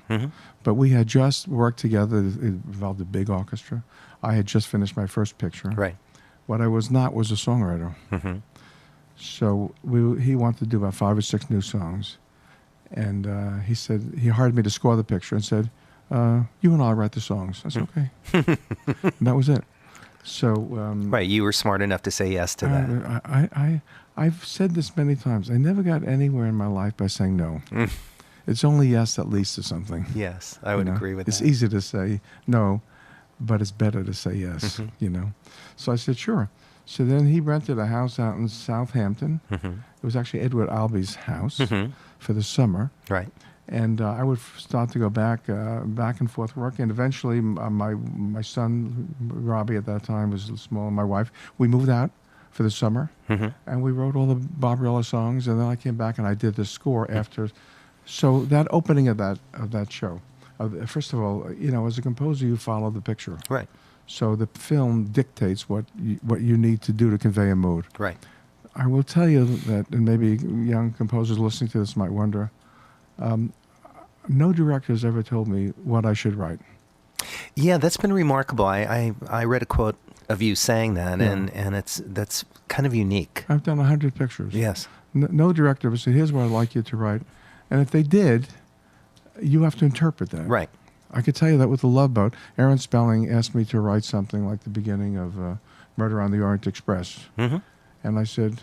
But we had just worked together. It involved a big orchestra. I had just finished my first picture. Right. What I was not was a songwriter. So he wanted to do about 5 or 6 new songs. And he said, he hired me to score the picture and said, you and I'll write the songs. I said, okay. And that was it. So right, you were smart enough to say yes to that. I've said this many times. I never got anywhere in my life by saying no. It's only yes that leads to something. Yes, I would agree with it's that. It's easy to say no, but it's better to say yes, you know. So I said, sure. So then he rented a house out in Southampton. It was actually Edward Albee's house for the summer. Right. And I would start to go back and forth working. And eventually, my son, Robbie at that time, was small, and my wife, we moved out for the summer. And we wrote all the Barbarella songs. And then I came back and I did the score after. So that opening of that show, first of all, you know, as a composer, you follow the picture. Right. So the film dictates what you need to do to convey a mood. Right. I will tell you that, and maybe young composers listening to this might wonder, no director has ever told me what I should write. Yeah, that's been remarkable. I read a quote of you saying that, and that's kind of unique. I've done 100 pictures. Yes. No director ever said, here's what I'd like you to write. And if they did, you have to interpret that. Right. I could tell you that with The Love Boat. Aaron Spelling asked me to write something like the beginning of Murder on the Orient Express. And I said,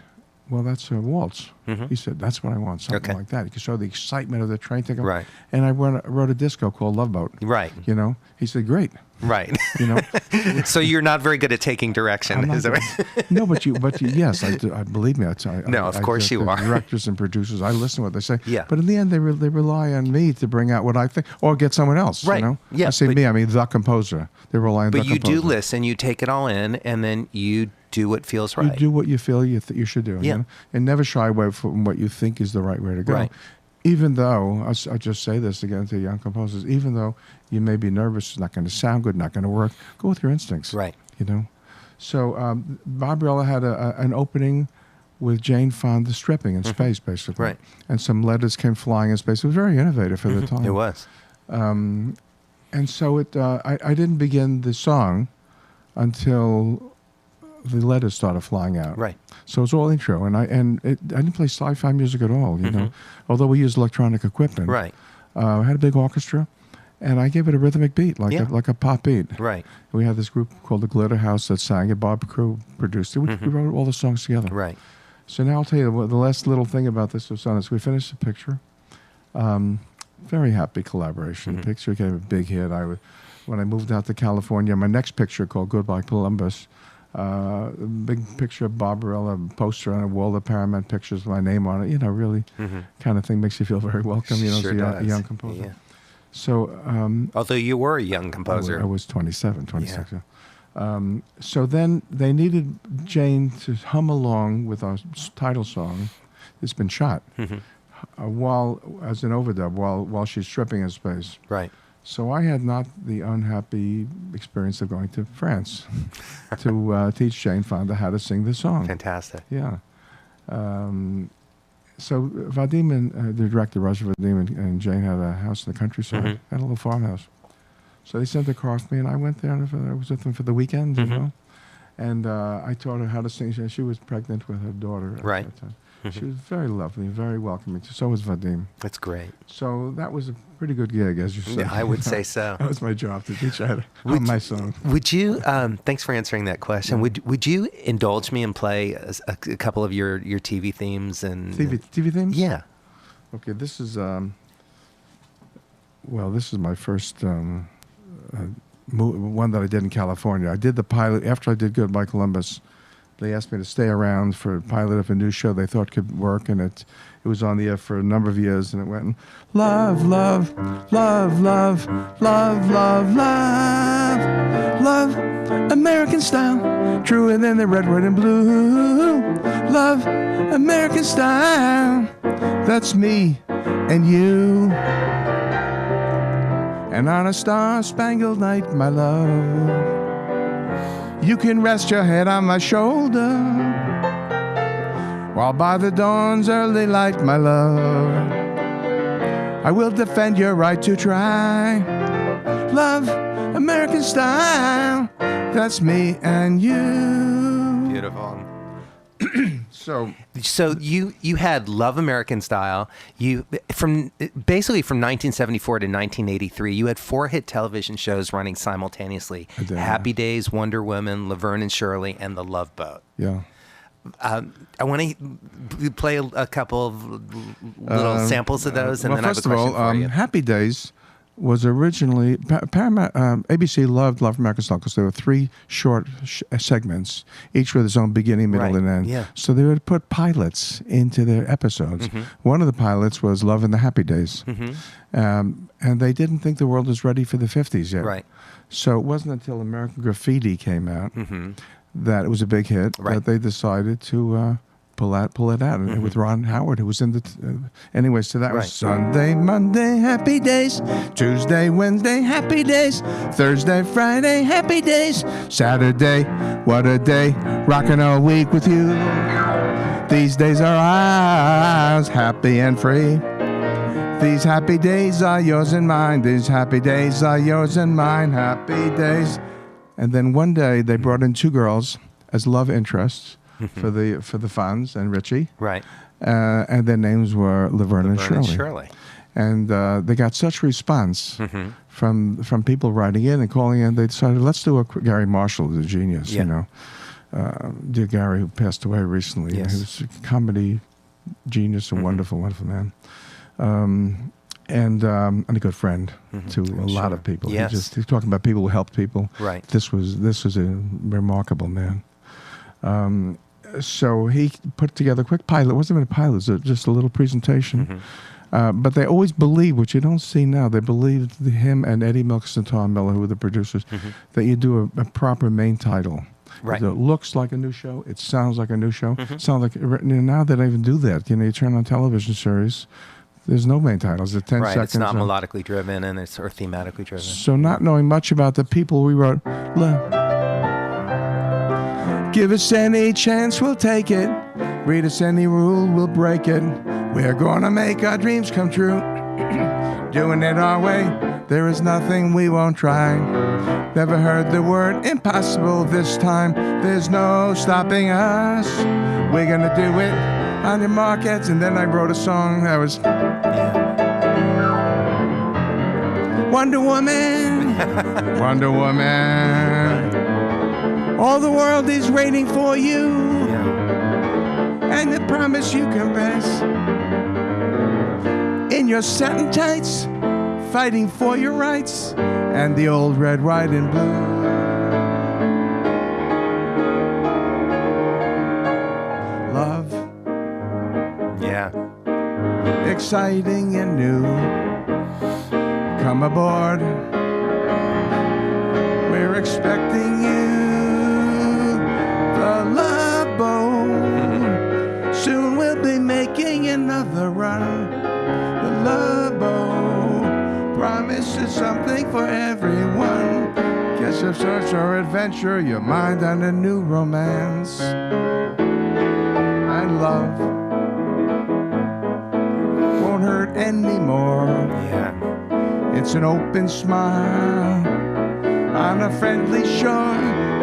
well, that's a waltz. He said, that's what I want, something like that. You can show the excitement of the train ticket. Right. And I wrote a disco called Love Boat. Right. You know, he said, great. Right. You know. So you're not very good at taking direction, is that right? No, but yes, I do. I believe me. No, of course you are. Directors and producers, I listen to what they say. Yeah. But in the end, they rely on me to bring out what I think, or get someone else. Right. You know. Yeah, I say me. I mean the composer. They rely on the composer. But you do listen. You take it all in, and then you do what feels right. You do what you feel you should do. Yeah. You know? And never shy away from what you think is the right way to go. Right. Even though, I'll just say this again to young composers, even though you may be nervous, it's not going to sound good, not going to work, go with your instincts. Right. You know? So Barbarella had an opening with Jane Fonda stripping in space, basically. Right. And some letters came flying in space. It was very innovative for the time. It was. And so I didn't begin the song until the letters started flying out. Right. So it's all intro, and I didn't play sci-fi music at all, you know, although we used electronic equipment. Right. I had a big orchestra, and I gave it a rhythmic beat, like a pop beat. Right. We had this group called the Glitter House that sang it. Bob Crew produced it. We wrote all the songs together. Right. So now I'll tell you the last little thing about this was on this. We finished the picture. Very happy collaboration. The picture became a big hit. When I moved out to California, my next picture called Goodbye Columbus. A big picture of Barbarella, poster on a wall, the Paramount pictures with my name on it. You know, really kind of thing makes you feel very welcome, you know, Sure as a does. young composer. Yeah. So, although you were a young composer. I was 26. So then they needed Jane to hum along with our title song. It's been shot while as an overdub while she's stripping in space. Right. So I had not the unhappy experience of going to France to teach Jane Fonda how to sing the song. Fantastic. Yeah. So Vadim and the director, Roger Vadim, and Jane had a house in the countryside, had a little farmhouse. So they sent a car for me, and I went there, and I was with them for the weekend, you know. And I taught her how to sing. She was pregnant with her daughter at that time. She was very lovely, very welcoming. So was Vadim. That's great. So that was a pretty good gig, as you said. Yeah, I would say so. That was my job to teach her how to hum my song. Would you? Thanks for answering that question. Would you indulge me and play a couple of your TV themes and TV themes? Yeah. Okay, this is this is my first one that I did in California. I did the pilot after I did Goodbye Columbus. They asked me to stay around for a pilot of a new show they thought could work, and it was on the air for a number of years, and it went, love, love, love, love, love, love, love, love, American style, truer than the red, white, and blue. Love, American style, that's me and you. And on a star-spangled night, my love, you can rest your head on my shoulder, while by the dawn's early light, my love, I will defend your right to try. Love, American style, that's me and you. Beautiful. So you had Love American Style. You from 1974 to 1983. You had 4 hit television shows running simultaneously: Happy Days, Wonder Woman, Laverne and Shirley, and The Love Boat. Yeah. I want to play a couple of little samples of those, and then I have a question for you. Happy Days was originally Paramount. ABC loved Love American Song because there were 3 short segments, each with its own beginning, middle, Right, and end. yeah. So they would put pilots into their episodes. One of the pilots was Love in the Happy Days, and they didn't think the world was ready for the 50s yet. Right. So it wasn't until American Graffiti came out that it was a big hit that they decided to pull it out. And with Ron Howard, who was in the... anyway, so that was Sunday, Monday, happy days. Tuesday, Wednesday, happy days. Thursday, Friday, happy days. Saturday, what a day. Rocking all week with you. These days are ours, happy and free. These happy days are yours and mine. These happy days are yours and mine. Happy days. And then one day they brought in 2 girls as love interests for the Fonz and Richie. Right. And their names were Laverne and Shirley. And they got such response from people writing in and calling in. They decided, let's do a Gary Marshall, the genius, you know. Dear Gary, who passed away recently. Yes. He was a comedy genius, a wonderful, wonderful man. And a good friend to a lot of people. Yes. He's talking about people who helped people. Right. This was a remarkable man. So he put together a quick pilot. It wasn't even a pilot. It was just a little presentation. But they always believed, which you don't see now, they believed him and Eddie Milks and Tom Miller, who were the producers, that you do a proper main title. Right. It looks like a new show. It sounds like a new show. Sounds like now they don't even do that. You know, you turn on television series, there's no main titles. It's 10 seconds. It's not melodically driven or thematically driven. So not knowing much about the people we wrote, give us any chance, we'll take it. Read us any rule, we'll break it. We're gonna make our dreams come true. Doing it our way, there is nothing we won't try. Never heard the word impossible this time. There's no stopping us. We're gonna do it on your markets. And then I wrote a song that was Wonder Woman, Wonder Woman. All the world is waiting for you, and the promise you can rest in your satin tights, fighting for your rights, and the old red, white, and blue. Love. Yeah. Exciting and new. Come aboard. We're expecting you. The Love Boat. Soon we'll be making another run. The Love Boat promises something for everyone. Guess of search or adventure, your mind on a new romance. And love won't hurt anymore. Yeah. It's an open smile on a friendly shore.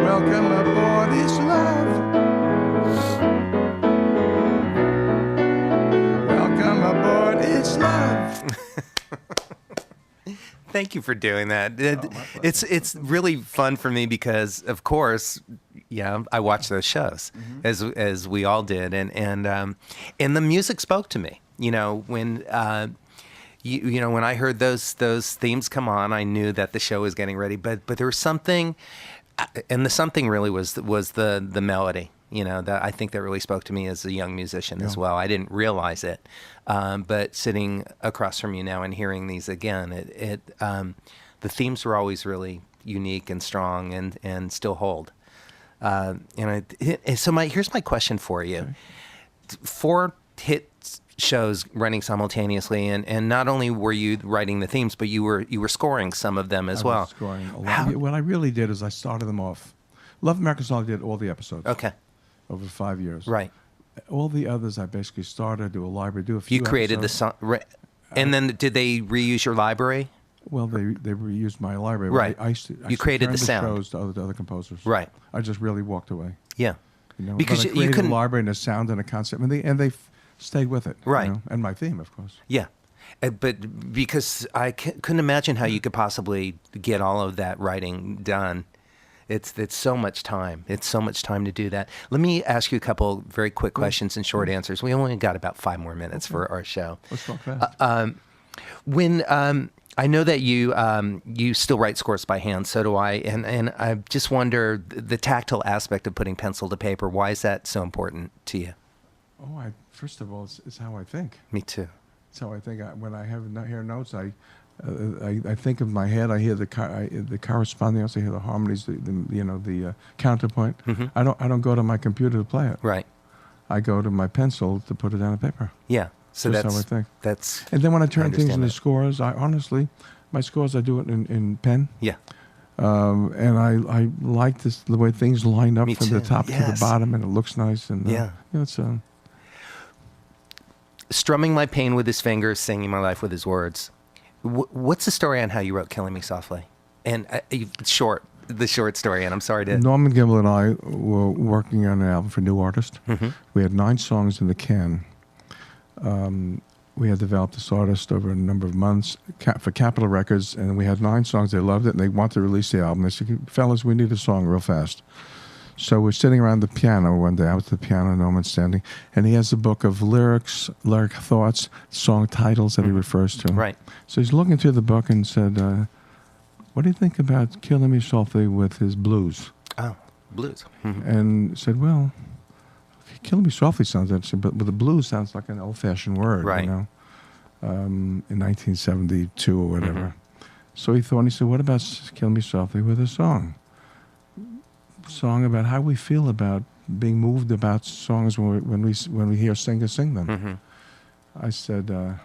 Welcome aboard is love. Welcome aboard is love. Thank you for doing that. It's really fun for me because, of course, I watched those shows as we all did, and the music spoke to me. You know, when when I heard those themes come on, I knew that the show was getting ready. But there was something, and the something really was the melody. You know, that I think that really spoke to me as a young musician as well. I didn't realize it, but sitting across from you now and hearing these again, the themes were always really unique and strong and still hold. Here's my question for you: 4 hit shows running simultaneously, and not only were you writing the themes, but you were scoring some of them as well. I was scoring a lot. What I really did is I started them off. Love American Song did all the episodes. Okay. Over 5 years. Right. All the others I basically started, do a library, do a few. You created episodes. the song, and then did they reuse your library? Well, they reused my library. Right. I You created the sound. shows to other composers. Right. I just really walked away. Yeah. You know, Because but I you created couldn't. a library and a sound and a concept, and they stayed with it. Right. You know? And my theme, of course. Yeah. But because I couldn't imagine how you could possibly get all of that writing done. It's so much time. It's so much time to do that. Let me ask you a couple very quick questions and short answers. We only got about 5 more minutes for our show. Let's talk fast. I know that you still write scores by hand. So do I, and I just wonder the tactile aspect of putting pencil to paper. Why is that so important to you? Oh, first of all, it's how I think. Me too. It's how I think. When I hear notes, I think of my head. I hear the correspondence. I hear the harmonies. The counterpoint. Mm-hmm. I don't go to my computer to play it. Right. I go to my pencil to put it down on paper. Yeah. So that's that's how I think. That's. And then when I turn things into that. scores, my scores I do it in pen. Yeah. And I like the way things line up Me from too. the top to the bottom, and it looks nice. And it's strumming my pain with his fingers, singing my life with his words. What's the story on how you wrote "Killing Me Softly"? And the short story. And I'm sorry to. Norman Gimbel and I were working on an album for New Artist. Mm-hmm. We had 9 songs in the can. We had developed this artist over a number of months for Capitol Records, and we had 9 songs. They loved it, and they wanted to release the album. They said, fellas, we need a song real fast. So we're sitting around the piano one day. I was at the piano, Norman's standing, and he has a book of lyric thoughts, song titles that he refers to. Right. So he's looking through the book and said, what do you think about Killing Me Softly with his blues? Oh, blues. Mm-hmm. And said, well, Killing Me Softly sounds interesting, but the blues sounds like an old-fashioned word, right. You know, in 1972 or whatever. Mm-hmm. So he thought, and he said, what about Killing Me Softly with a song? Song about how we feel about being moved about songs when we hear singers sing them. Mm-hmm. I said, that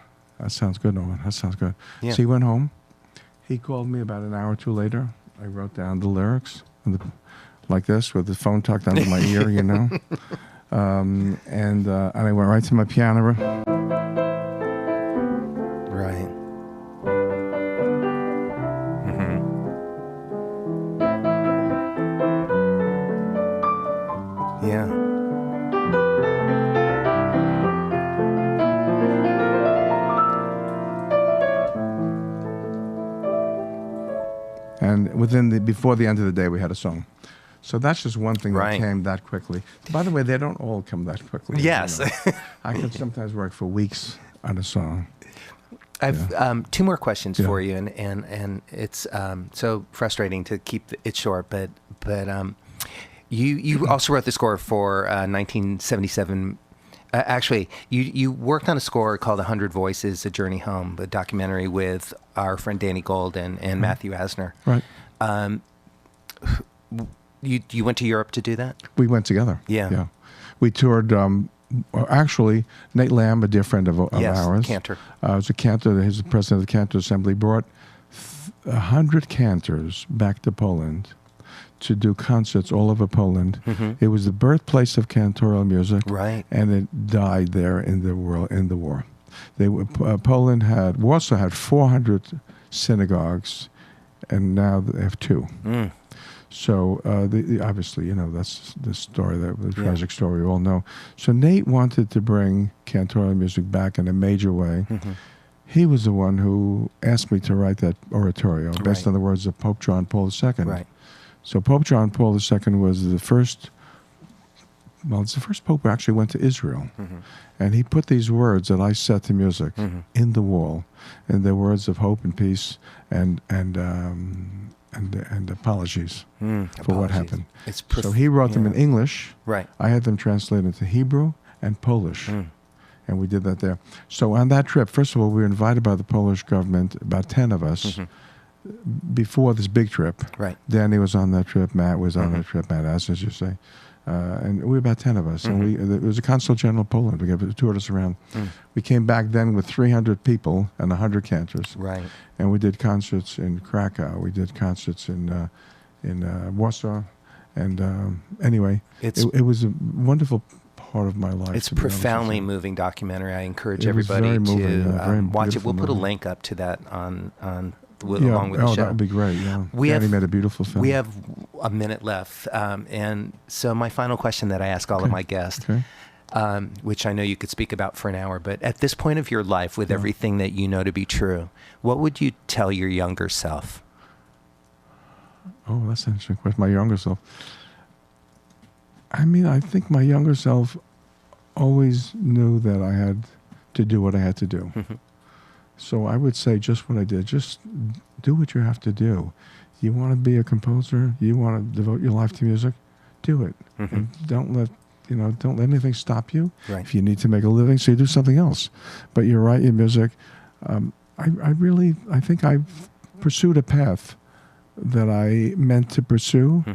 sounds good, Norman. That sounds good. Yeah. So he went home. He called me about an hour or two later. I wrote down the lyrics like this with the phone tucked under my ear, you know. And I went right to my piano. Right. Mm-hmm. Yeah. And before the end of the day, we had a song. So that's just one thing that came that quickly. By the way, they don't all come that quickly. Yes. You know. I can sometimes work for weeks on a song. I've 2 more questions for you, and it's so frustrating to keep it short, but you also wrote the score for 1977. Actually, you worked on a score called 100 Voices, A Journey Home, a documentary with our friend Danny Gold and Matthew Asner. Right. You went to Europe to do that? We went together. Yeah. We toured. Actually, Nate Lamb, a dear friend of ours, cantor. Was a cantor. He's the president of the Cantor Assembly. Brought 100 cantors back to Poland to do concerts all over Poland. Mm-hmm. It was the birthplace of cantorial music, right? And it died there in the war. Warsaw had 400 synagogues, and now they have 2. Mm. So obviously, you know, that's the story, the tragic story we all know. So Nate wanted to bring cantorial music back in a major way. Mm-hmm. He was the one who asked me to write that oratorio based on the words of Pope John Paul II. Right. So Pope John Paul II was the first. Well, it's the first pope who actually went to Israel, and he put these words that I set to music in the wall, and they're words of hope and peace and apologies for what happened. So he wrote them in English. Right. I had them translated into Hebrew and Polish, and we did that there. So on that trip, first of all, we were invited by the Polish government, about 10 of us, before this big trip. Right. Danny was on that trip. Matt was on that trip. Matt Asner, as you say. And we were about 10 of us. And it was a Consul General of Poland. We toured us around. We came back then with 300 people and 100 cantors. Right. And we did concerts in Krakow. We did concerts in Warsaw. And anyway, it was a wonderful part of my life. It's a profoundly moving documentary. I encourage everybody to watch it. We'll put a link up to that on along with the show. That would be great. Yeah. Danny made a beautiful film. We have a minute left, and so my final question that I ask all of my guests, which I know you could speak about for an hour, but at this point of your life, with everything that you know to be true, what would you tell your younger self? Oh, that's an interesting question. My younger self. I mean, I think my younger self always knew that I had to do what I had to do. So I would say just what I did. Just do what you have to do. You want to be a composer? You want to devote your life to music? Do it. And don't let anything stop you. Right. If you need to make a living, so you do something else. But you're right in music. I think I've pursued a path that I meant to pursue.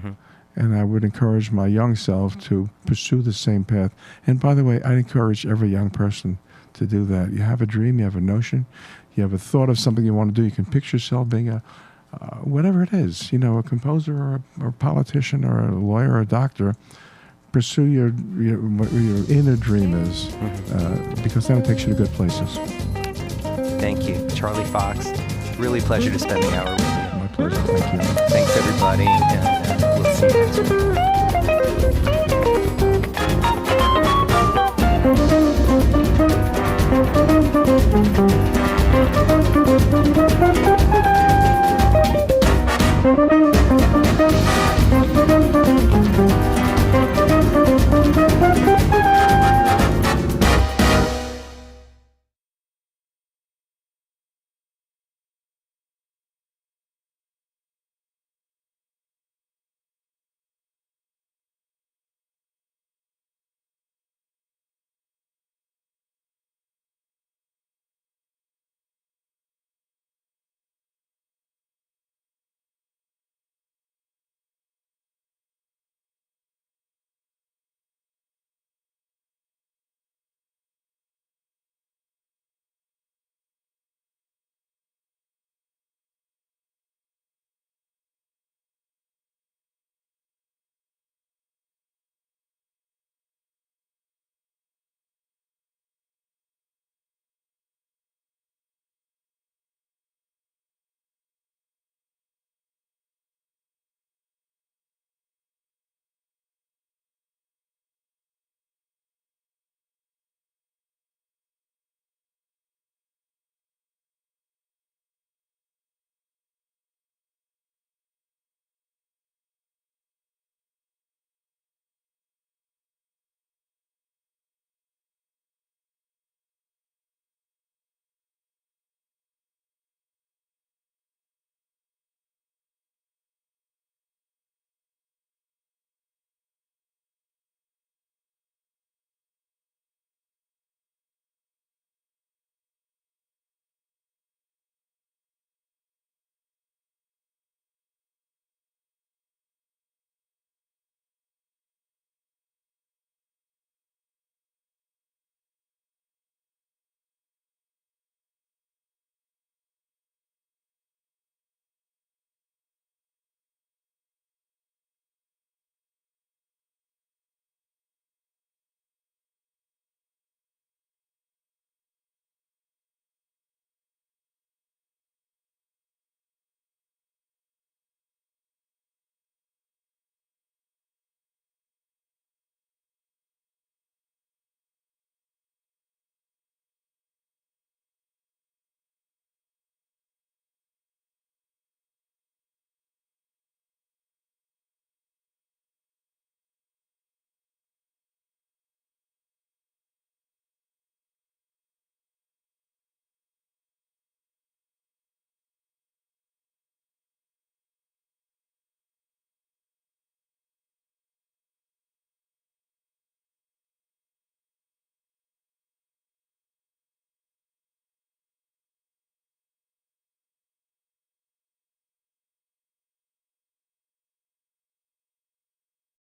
And I would encourage my young self to pursue the same path. And by the way, I encourage every young person to do that. You have a dream, you have a notion, you have a thought of something you want to do. You can picture yourself being a, whatever it is, a composer or a politician or a lawyer or a doctor. Pursue what your inner dream is, because then it takes you to good places. Thank you, Charlie Fox. Really a pleasure to spend the hour with you. My pleasure. Thank you. Thanks, everybody, and we'll see you next week.